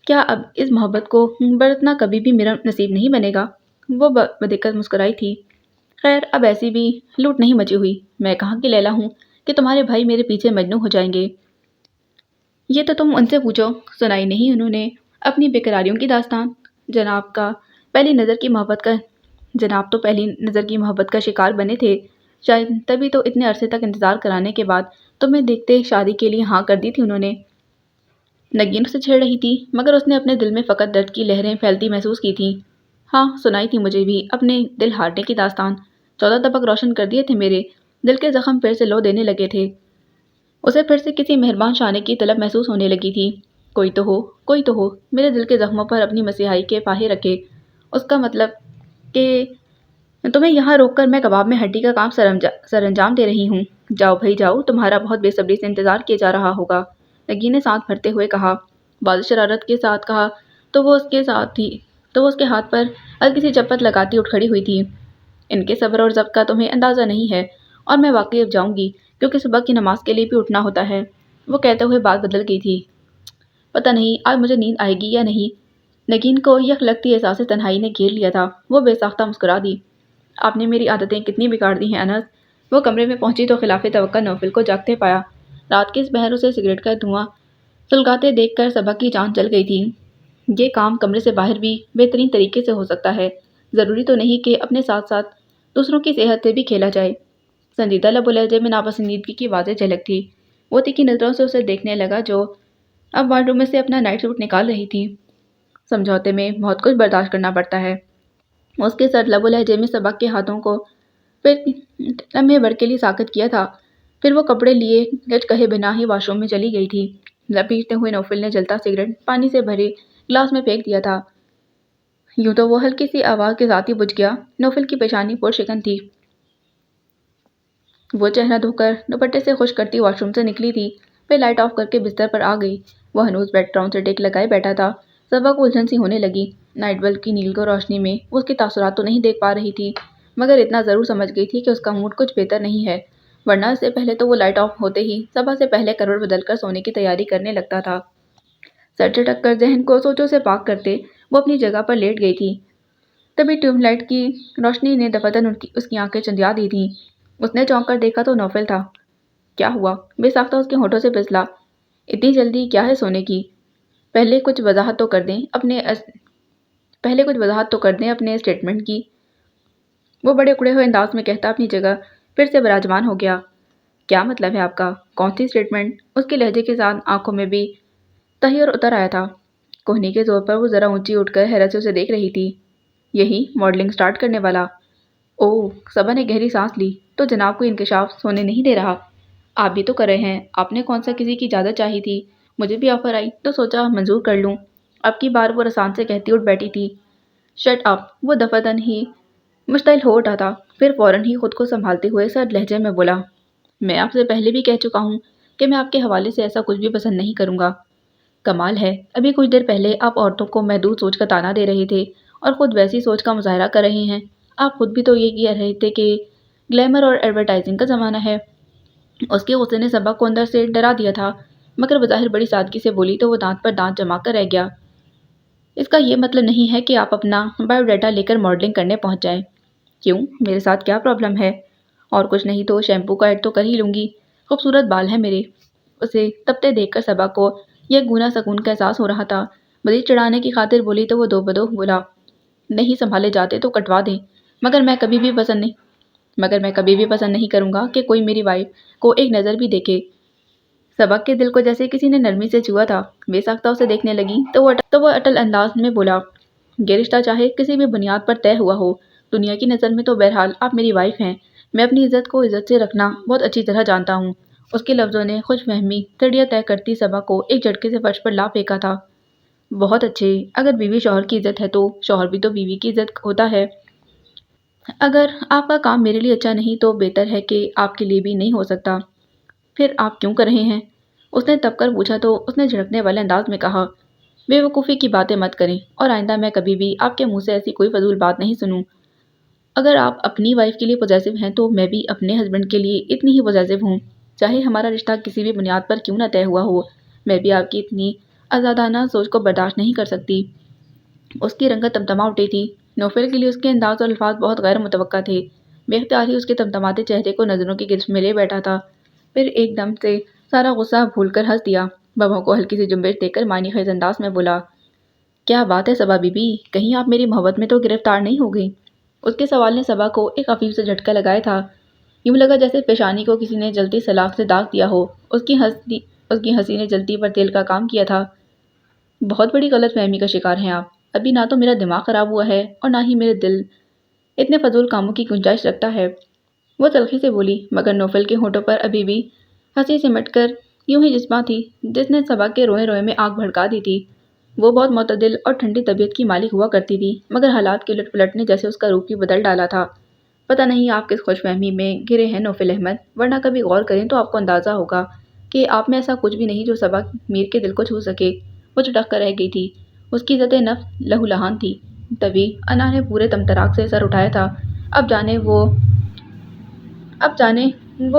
کیا اب اس محبت کو برتنا کبھی بھی میرا نصیب نہیں بنے گا؟ وہ بدقت مسکرائی تھی۔ خیر اب ایسی بھی لوٹ نہیں مچی ہوئی، میں کہاں کی لیلا ہوں کہ تمہارے بھائی میرے پیچھے مجنوں ہو جائیں گے۔ یہ تو تم ان سے پوچھو، سنائی نہیں انہوں نے اپنی بےقراریوں کی داستان؟ جناب تو پہلی نظر کی محبت کا شکار بنے تھے، شاید تبھی تو اتنے عرصے تک انتظار کرانے کے بعد تمہیں دیکھتے شادی کے لیے ہاں کر دی تھی انہوں نے۔ نگین اسے چھیڑ رہی تھی مگر اس نے اپنے دل میں فقط درد کی لہریں پھیلتی محسوس کی تھیں۔ ہاں سنائی تھی مجھے بھی اپنے دل ہارنے کی داستان، 14 طبق روشن کر دیے تھے میرے دل کے زخم، پھر سے لو دینے لگے تھے۔ اسے پھر سے کسی مہربان شانے کی طلب محسوس ہونے لگی تھی۔ کوئی تو ہو میرے دل کے زخموں پر اپنی مسیحائی کے پاہے رکھے۔ اس کا مطلب کہ تمہیں یہاں روک کر میں کباب میں ہڈی کا کام سر انجام دے رہی ہوں۔ جاؤ بھائی جاؤ، تمہارا بہت بے صبری سے انتظار کیا جا رہا ہوگا۔ نگین نے سانس بھرتے ہوئے کہا، بعض شرارت کے ساتھ کہا تو وہ اس کے ہاتھ پر ہلکی سی چپت لگاتی اٹھ کھڑی ہوئی تھی۔ ان کے صبر اور ضبط کا تمہیں اندازہ نہیں ہے، اور میں واقعی اب جاؤں گی کیونکہ صبح کی نماز کے لیے بھی اٹھنا ہوتا ہے۔ وہ کہتے ہوئے بات بدل گئی تھی، پتہ نہیں آج مجھے نیند آئے گی یا نہیں۔ نگین کو یک لگتی احساس تنہائی نے گھیر لیا تھا۔ وہ بے ساختہ مسکرا دی، آپ نے میری عادتیں کتنی بگاڑ دی ہیں انس۔ وہ کمرے میں پہنچی تو خلاف توقع نوفل کو جاگتے پایا۔ رات کے اس پہر اسے سگریٹ کا دھواں سلگاتے دیکھ کر صبا کی جان چل گئی تھی۔ یہ کام کمرے سے باہر بھی بہترین طریقے سے ہو سکتا ہے، ضروری تو نہیں کہ اپنے ساتھ ساتھ دوسروں کی صحت سے بھی کھیلا جائے۔ سنجیدہ لب و لہجے میں ناپسندیدگی کی واضح جھلک تھی۔ وہ تیکھی نظروں سے اسے دیکھنے لگا جو اب وارڈ روم میں سے اپنا نائٹ سوٹ نکال رہی تھی۔ سمجھوتے میں بہت کچھ برداشت کرنا پڑتا ہے۔ اس کے سر لب و لہجے میں صبا کے ہاتھوں کو پھر لمحے بھر کے لیے ساکت کیا تھا، پھر وہ کپڑے لیے کچھ کہے بنا ہی واش روم میں چلی گئی تھی۔ لپیٹتے ہوئے نوفل نے جلتا سگریٹ پانی سے بھرے گلاس میں پھینک دیا تھا۔ یوں تو وہ ہلکی سی آواز کے ساتھ ہی بجھ گیا۔ نوفل کی پیشانی پرشکن تھی۔ وہ چہرہ دھو کر دوپٹے سے خشک کرتی واش روم سے نکلی تھی۔ پھر لائٹ آف کر کے بستر پر آ گئی۔ وہ ہنوز بیڈ ٹراؤن سے ٹیک لگائے بیٹھا تھا۔ صبا کو الجھن سی ہونے لگی۔ نائٹ بلب کی نیل کو روشنی میں وہ اس کے تاثرات تو نہیں دیکھ پا رہی تھی، مگر اتنا ضرور سمجھ گئی تھی کہ اس کا موڈ کچھ بہتر نہیں ہے، ورنہ اس سے پہلے تو وہ لائٹ آف ہوتے ہی صبح سے پہلے کروٹ بدل کر سونے کی تیاری کرنے لگتا تھا۔ سر چٹک کر ذہن کو سوچوں سے پاک کرتے وہ اپنی جگہ پر لیٹ گئی تھی۔ تبھی ٹیوب لائٹ کی روشنی نے دفعتاً اس کی آنکھیں چندیا دی تھیں۔ اس نے چونک کر دیکھا تو نوفل تھا۔ کیا ہوا؟ بے ساختہ اس کے ہونٹوں سے پھسلا۔ اتنی جلدی کیا ہے سونے کی؟ پہلے کچھ وضاحت تو کر دیں اپنے اسٹیٹمنٹ کی۔ وہ بڑے اکڑے ہوئے انداز میں کہتا اپنی جگہ پھر سے براجمان ہو گیا۔ کیا مطلب ہے آپ کا؟ کون سی اسٹیٹمنٹ؟ اس کے لہجے کے ساتھ آنکھوں میں بھی تحیر اتر آیا تھا۔ کوہنی کے زور پر وہ ذرا اونچی اٹھ کر حیرت سے اسے دیکھ رہی تھی۔ یہی ماڈلنگ سٹارٹ کرنے والا؟ اوہ، صبا نے گہری سانس لی۔ تو جناب کو انکشاف سونے نہیں دے رہا؟ آپ بھی تو کر رہے ہیں۔ آپ نے کون سا کسی کی اجازت چاہی تھی؟ مجھے بھی آفر آئی تو سوچا منظور کر لوں۔ اب کی بار وہ رسان سے کہتی اٹھ بیٹھی تھی۔ Shut up! وہ دفعتاً ہی مشتعل ہو اٹھا تھا، پھر فوراً ہی خود کو سنبھالتے ہوئے سرد لہجے میں بولا، میں آپ سے پہلے بھی کہہ چکا ہوں کہ میں آپ کے حوالے سے ایسا کچھ بھی پسند نہیں کروں گا۔ کمال ہے، ابھی کچھ دیر پہلے آپ عورتوں کو محدود سوچ کا طعنہ دے رہے تھے اور خود ویسی سوچ کا مظاہرہ کر رہے ہیں۔ آپ خود بھی تو یہ کہہ رہے تھے کہ گلیمر اور ایڈورٹائزنگ کا زمانہ ہے۔ اس کے غصے نے صبا کو اندر سے ڈرا دیا تھا، مگر بظاہر بڑی سادگی سے بولی تو وہ دانت پر دانت جما کر رہ گیا۔ اس کا یہ مطلب نہیں ہے کہ آپ اپنا بایو ڈیٹا لے کر ماڈلنگ کرنے پہنچ جائیں۔ کیوں؟ میرے ساتھ کیا پرابلم ہے؟ اور کچھ نہیں تو شیمپو کا ایڈ تو کر ہی لوں گی۔ خوبصورت بال ہیں میرے۔ اسے تپتے دیکھ کر صبا کو یہ گونا سکون کا احساس ہو رہا تھا۔ مزید چڑھانے کی خاطر بولی تو وہ دو بدو بولا، نہیں سنبھالے جاتے تو کٹوا دیں، مگر میں کبھی بھی پسند نہیں کروں گا کہ کوئی میری وائف کو ایک نظر بھی دیکھے۔ صبا کے دل کو جیسے کسی نے نرمی سے چھوا تھا۔ بے ساختہ اسے دیکھنے لگی تو وہ اٹل انداز میں بولا، یہ رشتہ چاہے کسی بھی بنیاد پر طے ہوا ہو، دنیا کی نظر میں تو بہرحال آپ میری وائف ہیں۔ میں اپنی عزت کو عزت سے رکھنا بہت اچھی طرح جانتا ہوں۔ اس کے لفظوں نے خوش فہمی تڑیا طے کرتی صبا کو ایک جھٹکے سے فرش پر لا پھینکا تھا۔ بہت اچھے، اگر بیوی شوہر کی عزت ہے تو شوہر بھی تو بیوی کی عزت ہوتا ہے۔ اگر آپ کا کام میرے لیے اچھا نہیں تو بہتر ہے کہ آپ کے لیے بھی نہیں ہو سکتا۔ پھر آپ کیوں کر رہے ہیں؟ اس نے تب کر پوچھا تو اس نے جھڑکنے والے انداز میں کہا، بے وقوفی کی باتیں مت کریں اور آئندہ میں کبھی بھی آپ کے منہ سے ایسی کوئی فضول بات نہیں سنوں۔ اگر آپ اپنی وائف کے لیے پوزیسو ہیں تو میں بھی اپنے ہسبینڈ کے لیے اتنی ہی پوزیسو ہوں، چاہے ہمارا رشتہ کسی بھی بنیاد پر کیوں نہ طے ہوا ہو۔ میں بھی آپ کی اتنی آزادانہ سوچ کو برداشت نہیں کر سکتی۔ اس کی رنگت تمتما اٹھی تھی۔ نوفل کے لیے اس کے انداز اور الفاظ بہت غیر متوقع تھے۔ بے اختیار ہی اس کے تمتماتے چہرے کو نظروں کی گرفت میں لے بیٹھا تھا، پھر ایک دم سے سارا غصہ بھول کر ہنس دیا۔ بابوں کو ہلکی سی جنبش دے کر معنی خیز انداز میں بولا، کیا بات ہے صبا بی بی، کہیں آپ میری محبت میں تو گرفتار نہیں ہو گئی؟ اس کے سوال نے صبا کو ایک خفیف سے جھٹکا لگایا تھا۔ یوں لگا جیسے پیشانی کو کسی نے جلتی سلاخ سے داغ دیا ہو۔ اس کی ہنسی نے جلتی پر تیل کا کام کیا تھا۔ بہت بڑی غلط فہمی کا شکار ہیں آپ۔ ابھی نہ تو میرا دماغ خراب ہوا ہے اور نہ ہی میرے دل اتنے فضول کاموں کی گنجائش رکھتا ہے، وہ تلخی سے بولی، مگر نوفل کے ہونٹوں پر ابھی بھی ہنسی سمٹ کر یوں ہی جذبہ تھی جس نے صبا کے روئے روئے میں آگ بھڑکا دی تھی۔ وہ بہت معتدل اور ٹھنڈی طبیعت کی مالک ہوا کرتی تھی، مگر حالات کے الٹ پلٹ نے جیسے اس کا روپ ہی بدل ڈالا تھا۔ پتہ نہیں آپ کس خوش فہمی میں گھرے ہیں نوفل احمد، ورنہ کبھی غور کریں تو آپ کو اندازہ ہوگا کہ آپ میں ایسا کچھ بھی نہیں جو صبا میر کے دل کو چھو سکے۔ وہ چٹک کر رہ گئی تھی۔ اس کی عزت نفس لہو لہان تھی۔ تبھی انا نے پورے تمطراق سے سر اٹھایا تھا۔ اب جانے وہ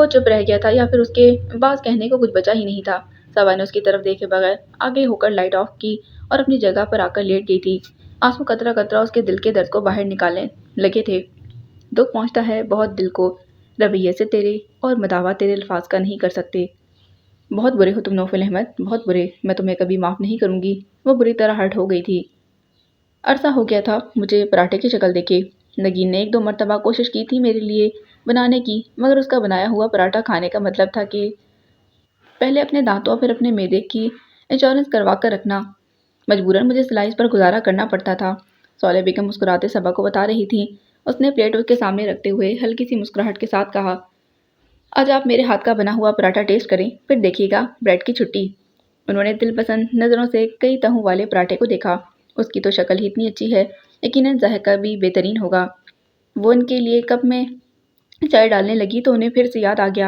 چپ رہ گیا تھا یا پھر اس کے باز کہنے کو کچھ بچا ہی نہیں تھا۔ صبا نے اس کی طرف دیکھے بغیر آگے ہو کر لائٹ آف کی اور اپنی جگہ پر آ کر لیٹ گئی تھی۔ آنسو قطرہ قطرہ اس کے دل کے درد کو باہر نکالنے لگے تھے۔ دکھ پہنچتا ہے بہت دل کو، رویے سے تیرے اور مداوا تیرے الفاظ کا نہیں کر سکتے۔ بہت برے ہو تم نوفل احمد، بہت برے، میں تمہیں کبھی معاف نہیں کروں گی۔ وہ بری طرح ہرٹ ہو گئی تھی۔ عرصہ ہو گیا تھا مجھے پراٹھے کی شکل دیکھے۔ نگین نے ایک دو مرتبہ کوشش کی تھی میرے لیے بنانے کی، مگر اس کا بنایا ہوا پراٹھا کھانے کا مطلب تھا کہ پہلے اپنے دانتوں پھر اپنے معدے کی انشورنس کروا کر رکھنا۔ مجبوراً مجھے سلائس پر گزارا کرنا پڑتا تھا۔ صالح بیگم مسکراتے صبا کو بتا رہی تھی۔ اس نے پلیٹ اس کے سامنے رکھتے ہوئے ہلکی سی مسکراہٹ کے ساتھ کہا، آج آپ میرے ہاتھ کا بنا ہوا پراٹھا ٹیسٹ کریں، پھر دیکھیے گا بریڈ کی چھٹی۔ انہوں نے دل پسند نظروں سے کئی تہوں والے پراٹھے کو دیکھا۔ اس کی تو شکل ہی اتنی اچھی ہے، یقیناً ذائقہ بھی بہترین ہوگا۔ وہ ان کے لیے کپ میں چائے ڈالنے لگی تو انہیں پھر سے یاد آ گیا،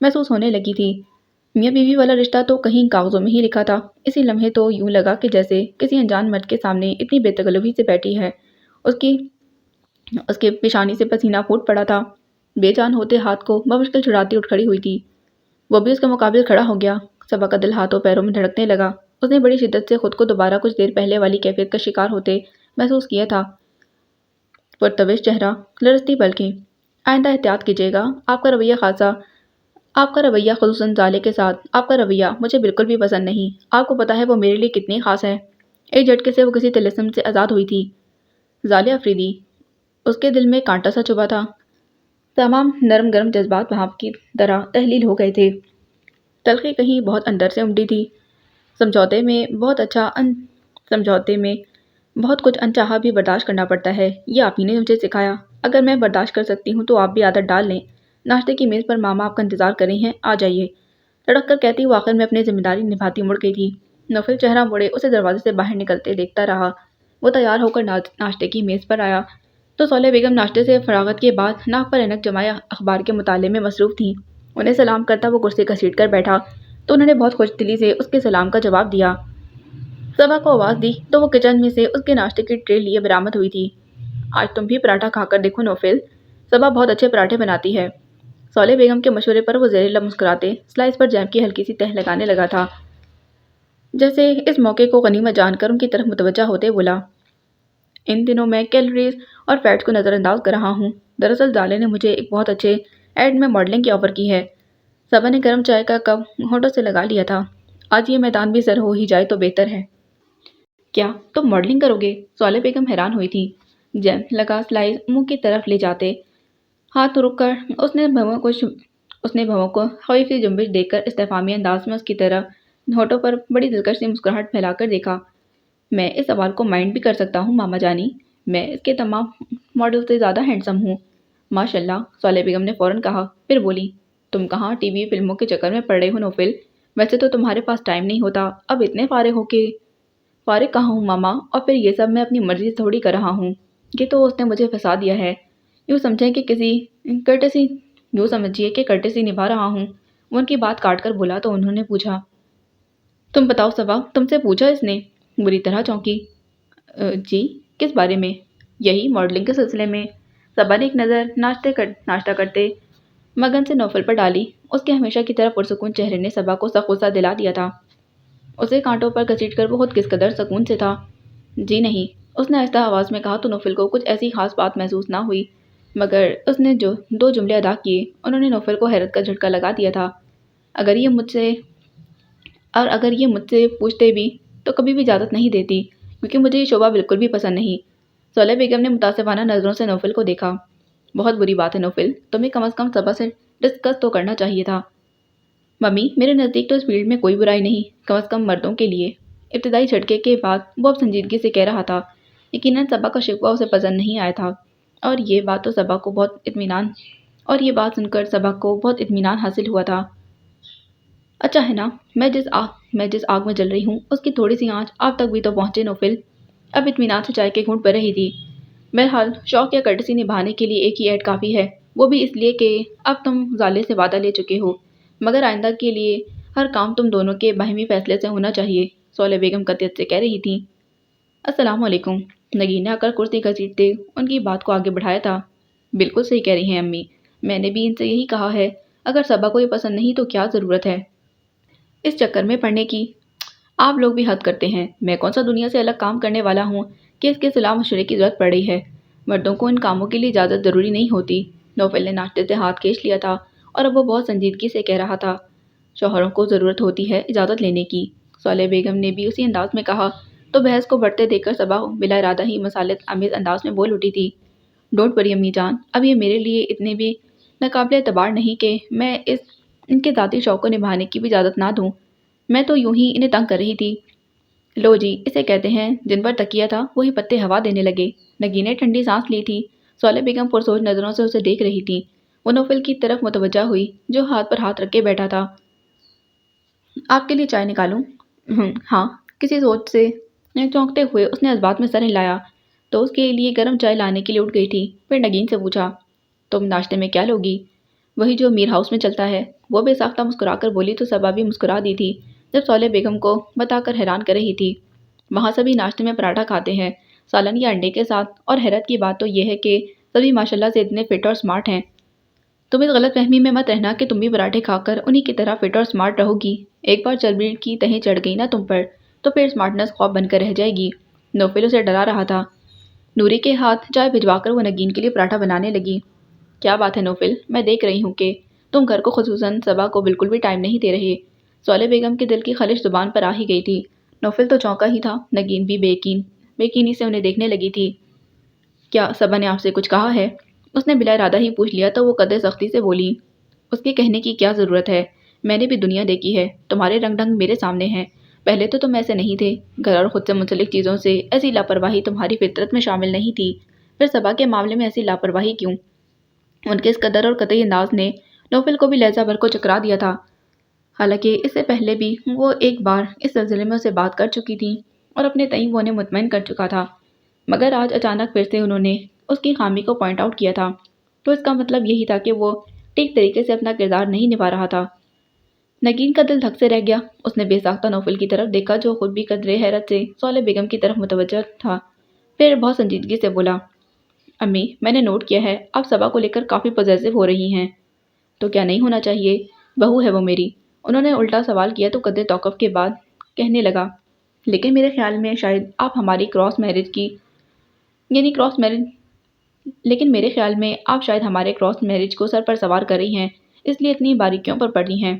محسوس ہونے لگی تھی۔ میاں بیوی والا رشتہ تو کہیں کاغذوں میں ہی لکھا تھا، اسی لمحے تو یوں لگا کہ جیسے کسی انجان مرد کے سامنے اتنی بے تکلفی سے بیٹھی ہے۔ اس کے پیشانی سے پسینہ پھوٹ پڑا تھا، بے جان ہوتے ہاتھ کو بمشکل چھڑاتی اٹھ کھڑی ہوئی تھی۔ وہ بھی اس کے مقابل کھڑا ہو گیا۔ صبا کا دل ہاتھوں پیروں میں دھڑکنے لگا۔ اس نے بڑی شدت سے خود کو دوبارہ کچھ دیر پہلے والی کیفیت کا شکار ہوتے محسوس کیا تھا۔ پرتوش چہرہ، لرزتی پلکیں۔ آئندہ احتیاط کیجیے گا، آپ کا رویہ خصوصاً زالے کے ساتھ، آپ کا رویہ مجھے بالکل بھی پسند نہیں۔ آپ کو پتا ہے وہ میرے لیے کتنی خاص ہے۔ ایک جھٹکے سے وہ کسی طلسم سے آزاد ہوئی تھی۔ زالے افریدی، اس کے دل میں کانٹا سا چبھا تھا۔ تمام نرم گرم جذبات بھاپ کی طرح تحلیل ہو گئے تھے۔ تلخی کہیں بہت اندر سے امڈی تھی۔ سمجھوتے میں بہت کچھ انچاہا بھی برداشت کرنا پڑتا ہے، یہ آپ ہی نے مجھے سکھایا۔ اگر میں برداشت کر سکتی ہوں تو آپ بھی عادت ڈال لیں۔ ناشتے کی میز پر ماما آپ کا انتظار کر رہی ہیں، آ جائیے۔ تڑک کر کہتی وہ آخر میں اپنی ذمہ داری نبھاتی مڑ گئی تھی۔ نوفل چہرہ موڑے اسے دروازے سے باہر نکلتے دیکھتا رہا۔ وہ تیار ہو کر ناشتے کی میز پر آیا تو صالح بیگم ناشتے سے فراغت کے بعد ناک پر اینک جمائے اخبار کے مطالعے میں مصروف تھیں۔ انہیں سلام کرتا وہ کرسی گھسیٹ کر بیٹھا تو انہوں نے بہت خوش دلی سے اس کے سلام کا جواب دیا۔ صبا کو آواز دی تو وہ کچن میں سے اس کے ناشتے کی ٹرے لیے برآمد ہوئی تھی۔ آج تم بھی پراٹھا کھا کر دیکھو نوفل، صبا بہت اچھے پراٹھے بناتی ہے۔ صالح بیگم کے مشورے پر وہ زیر لب مسکراتے سلائس پر جیم کی ہلکی سی تہ لگانے لگا تھا، جیسے اس موقع کو غنیمت جان کر ان کی طرف متوجہ ہوتے بولا، ان دنوں میں کیلوریز اور فیٹس کو نظر انداز کر رہا ہوں۔ دراصل زالے نے مجھے ایک بہت اچھے ایڈ میں ماڈلنگ کی آفر کی ہے۔ صبا نے گرم چائے کا کپ ہونٹوں سے لگا لیا تھا۔ آج یہ میدان بھی سر ہو ہی جائے تو بہتر ہے۔ کیا تم ماڈلنگ کرو گے؟ صالح بیگم حیران ہوئی تھی۔ جیم لگا سلائس منہ کی طرف لے جاتے ہاتھ رک کر اس نے بھووں کو خفیف سی جنبش دے کر استفہامی انداز میں اس کی طرف ہونٹوں پر بڑی دلکش سی مسکراہٹ پھیلا کر دیکھا۔ میں اس سوال کو مائنڈ بھی کر سکتا ہوں ماما جانی، میں اس کے تمام ماڈل سے زیادہ ہینڈسم ہوں۔ ماشاء اللہ، صالح بیگم نے فوراً کہا، پھر بولی، تم کہاں ٹی وی فلموں کے چکر میں پڑ رہے ہو نوفل؟ ویسے تو تمہارے پاس ٹائم نہیں ہوتا، اب اتنے فارغ ہو کے۔ فارغ کہاں ہوں ماما، اور پھر یہ سب میں اپنی مرضی سے تھوڑی کر رہا ہوں، یہ تو اس نے مجھے پھنسا دیا ہے۔ یوں سمجھیے کہ کرٹسی نبھا رہا ہوں۔ وہ ان کی بات کاٹ کر بولا تو انہوں نے پوچھا، تم بتاؤ صبا، تم سے پوچھا اس نے؟ بری طرح چونکی۔ جی، کس بارے میں؟ یہی ماڈلنگ کے سلسلے میں۔ صبا نے ایک نظر ناشتہ کرتے مگن سے نوفل پر ڈالی۔ اس کے ہمیشہ کی طرح پرسکون چہرے نے صبا کو سخت غصہ دلا دیا تھا۔ اسے کانٹوں پر گھسیٹ کر وہ خود کس قدر سکون سے تھا۔ جی نہیں، اس نے آہستہ آواز میں کہا تو نوفل کو کچھ ایسی خاص بات محسوس نہ ہوئی، مگر اس نے جو 2 جملے ادا کیے انہوں نے نوفل کو حیرت کا جھٹکا لگا دیا تھا۔ اگر یہ مجھ سے پوچھتے بھی تو کبھی بھی اجازت نہیں دیتی، کیونکہ مجھے یہ شعبہ بالکل بھی پسند نہیں۔ صالح بیگم نے متاسفانہ نظروں سے نوفل کو دیکھا۔ بہت بری بات ہے نوفل، تمہیں کم از کم صبا سے ڈسکس تو کرنا چاہیے تھا۔ ممی، میرے نزدیک تو اس فیلڈ میں کوئی برائی نہیں، کم از کم مردوں کے لیے۔ ابتدائی جھٹکے کے بعد وہ اب سنجیدگی سے کہہ رہا تھا۔ یقیناً صبا کا شکوہ اسے پسند نہیں آیا تھا، اور یہ بات سن کر صبا کو بہت اطمینان حاصل ہوا تھا۔ اچھا ہے نا، میں جس آگ میں جل رہی ہوں اس کی تھوڑی سی آنچ آپ تک بھی تو پہنچے نوفل۔ اب اطمینان سے چائے کے گھونٹ پہ رہی تھی۔ بہرحال شوق یا کرٹسی نبھانے کے لیے ایک ہی ایڈ کافی ہے، وہ بھی اس لیے کہ اب تم زالے سے وعدہ لے چکے ہو، مگر آئندہ کے لیے ہر کام تم دونوں کے باہمی فیصلے سے ہونا چاہیے، صالح بیگم قطعیت سے کہہ رہی تھیں۔ السلام علیکم، نگین نے آ کر کرسی گھسیٹتے ان کی بات کو آگے بڑھایا تھا۔ بالکل صحیح کہہ رہی ہیں امی، میں نے بھی ان سے یہی کہا ہے، اگر صبا کو یہ پسند نہیں تو کیا ضرورت ہے اس چکر میں پڑنے کی؟ آپ لوگ بھی حد کرتے ہیں، میں کون سا دنیا سے الگ کام کرنے والا ہوں کہ اس کے صلاح مشورے کی ضرورت پڑ رہی ہے؟ مردوں کو ان کاموں کے لیے اجازت ضروری نہیں ہوتی۔ نوفل نے ناشتے سے ہاتھ کھینچ لیا تھا اور اب وہ بہت سنجیدگی سے کہہ رہا تھا، شوہروں کو ضرورت ہوتی ہے اجازت لینے کی۔ صالح بیگم نے بھی اسی انداز میں کہا تو بحث کو بڑھتے دیکھ کر صبا بلا ارادہ ہی مصالحت آمیز انداز میں بول اٹھی تھی، ڈونٹ وری امی جان، اب یہ میرے لیے اتنے بھی ناقابل اعتبار نہیں کہ میں ان کے ذاتی شوق کو نبھانے کی بھی اجازت نہ دوں، میں تو یوں ہی انہیں تنگ کر رہی تھی۔ لو جی، اسے کہتے ہیں جن پر تکیہ تھا وہی پتے ہوا دینے لگے۔ نگین نے ٹھنڈی سانس لی تھی۔ صالح بیگم پرسوچ نظروں سے اسے دیکھ رہی تھی۔ وہ نوفل کی طرف متوجہ ہوئی جو ہاتھ پر ہاتھ رکھ کے بیٹھا تھا۔ آپ کے لیے چائے نکالوں؟ ہاں، کسی سوچ سے چونکتے ہوئے اس نے اس بات میں سر ہلایا تو اس کے لیے گرم چائے لانے کے لیے اٹھ گئی تھی۔ پھر نگین سے پوچھا، تم ناشتے میں کیا لوگی؟ وہی جو میر ہاؤس میں چلتا ہے، وہ بے ساختہ مسکرا کر بولی تو صبا بھی مسکرا دی تھی جب صالح بیگم کو بتا کر حیران کر رہی تھی۔ وہاں سبھی ناشتے میں پراٹھا کھاتے ہیں، سالن یا انڈے کے ساتھ، اور حیرت کی بات تو یہ ہے کہ سبھی ماشاءاللہ سے اتنے فٹ اور سمارٹ ہیں۔ تم اس غلط فہمی میں مت رہنا کہ تم بھی پراٹھے کھا کر انہی کی طرح فٹ اور سمارٹ رہو گی۔ ایک بار چربی کی تہیں چڑھ گئی نا تم پر تو پھر سمارٹنس خواب بن کر رہ جائے گی۔ نوفل اسے ڈرا رہا تھا۔ نوری کے ہاتھ چائے بھجوا کر وہ نگین کے لیے پراٹھا بنانے لگی۔ کیا بات ہے نوفل، میں دیکھ رہی ہوں کہ تم گھر کو خصوصاً صبا کو بالکل بھی ٹائم نہیں دے رہے۔ صالح بیگم کے دل کی خلش زبان پر آ ہی گئی تھی۔ نوفل تو چونکا ہی تھا، نگین بھی بے یقینی سے انہیں دیکھنے لگی تھی۔ کیا صبا نے آپ سے کچھ کہا ہے؟ اس نے بلا ارادہ ہی پوچھ لیا تو وہ قدر سختی سے بولی۔ اس کے کہنے کی کیا ضرورت ہے؟ میں نے بھی دنیا دیکھی ہے، تمہارے رنگ ڈھنگ میرے سامنے ہیں۔ پہلے تو تم ایسے نہیں تھے، گھر اور خود سے منسلک چیزوں سے ایسی لاپرواہی تمہاری فطرت میں شامل نہیں تھی، پھر صبا کے معاملے میں ایسی لاپرواہی کیوں؟ ان کے اس قدر اور قطعی انداز نے نوفل کو بھی لہجہ بھر کو چکرا دیا تھا۔ حالانکہ اس سے پہلے بھی وہ ایک بار اس سلسلے میں اسے بات کر چکی تھی اور اپنے تئیں وہ انہیں مطمئن کر چکا تھا، مگر آج اچانک پھر سے انہوں نے اس کی خامی کو پوائنٹ آؤٹ کیا تھا، تو اس کا مطلب یہی تھا کہ وہ ٹھیک طریقے سے اپنا کردار نہیں نبھا رہا تھا۔ نگین کا دل دھک سے رہ گیا۔ اس نے بے ساختہ نوفل کی طرف دیکھا جو خود بھی قدرے حیرت سے صالح بیگم کی طرف متوجہ تھا، پھر بہت سنجیدگی سے بولا، امی میں نے نوٹ کیا ہے آپ صبا کو لے کر کافی پوزیسو ہو رہی ہیں۔ تو کیا نہیں ہونا چاہیے، بہو ہے وہ میری۔ انہوں نے الٹا سوال کیا تو قدر توقف کے بعد کہنے لگا، لیکن میرے خیال میں شاید آپ ہماری کراس میرج کو سر پر سوار کر رہی ہیں، اس لیے اتنی باریکیوں پر پڑ رہی ہیں۔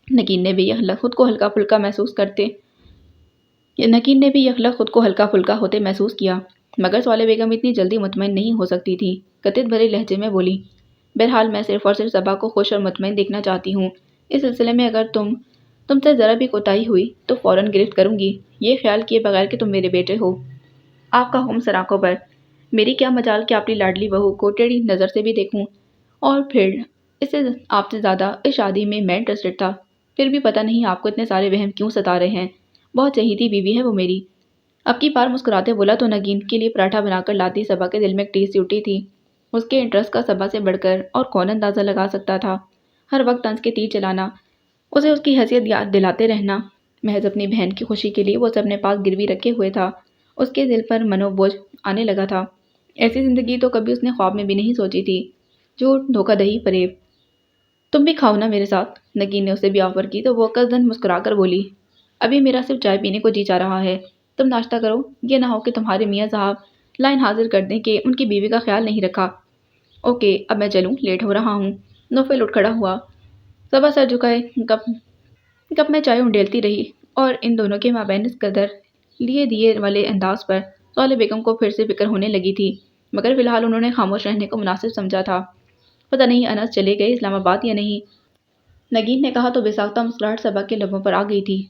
نگین نے بھی یہ خود کو ہلکا پھلکا ہوتے محسوس کیا، مگر صالح بیگم اتنی جلدی مطمئن نہیں ہو سکتی تھی۔ قطعیت بھرے لہجے میں بولی، بہرحال میں صرف اور صرف صبا کو خوش اور مطمئن دیکھنا چاہتی ہوں۔ اس سلسلے میں اگر تم سے ذرا بھی کوتاہی ہوئی تو فوراً گرفت کروں گی، یہ خیال کیے بغیر کہ تم میرے بیٹے ہو۔ آپ کا حکم سر پر، میری کیا مجال کہ اپنی لاڈلی بہو کو ٹیڑھی نظر سے بھی دیکھوں، اور پھر اس سے آپ سے زیادہ اس شادی میں انٹرسٹڈ تھا، پھر بھی پتہ نہیں آپ کو اتنے سارے وہم کیوں ستا رہے ہیں۔ بہت چہیتی بیوی ہے وہ میری۔ اب کی بار مسکراتے بولا تو نگین کے لیے پراٹھا بنا کر لاتی صبا کے دل میں ایک ٹیس سی اٹھی تھی۔ اس کے انٹرسٹ کا صبا سے بڑھ کر اور کون اندازہ لگا سکتا تھا؟ ہر وقت طنز کے تیر چلانا، اسے اس کی حیثیت یاد دلاتے رہنا، محض اپنی بہن کی خوشی کے لیے وہ اسے اپنے پاس گروی رکھے ہوئے تھا۔ اس کے دل پر منو بوجھ آنے لگا تھا۔ ایسی زندگی تو کبھی اس نے خواب میں بھی نہیں سوچی تھی۔ جھوٹ، دھوکہ دہی، فریب۔ تم بھی کھاؤ نا میرے ساتھ، نگین نے اسے بھی آفر کی تو وہ قصدن مسکرا کر بولی، ابھی میرا صرف چائے پینے کو جی چاہ رہا ہے، تم ناشتہ کرو، یہ نہ ہو کہ تمہارے میاں صاحب لائن حاضر کر دیں کہ ان کی بیوی کا خیال نہیں رکھا۔ اوکے اب میں چلوں، لیٹ ہو رہا ہوں۔ نوفل اٹھ کھڑا ہوا۔ صبا سر جھکائے کپ میں چائے انڈیلتی رہی اور ان دونوں کے مابین اس قدر لیے دیے والے انداز پر صالح بیگم کو پھر سے فکر ہونے لگی تھی، مگر فی الحال انہوں نے خاموش رہنے کو مناسب سمجھا تھا۔ پتہ نہیں انس چلے گئے اسلام آباد یا نہیں، نگین نے کہا تو بے ساختہ مسکراہٹ صبا کے لبوں پر آ گئی تھی۔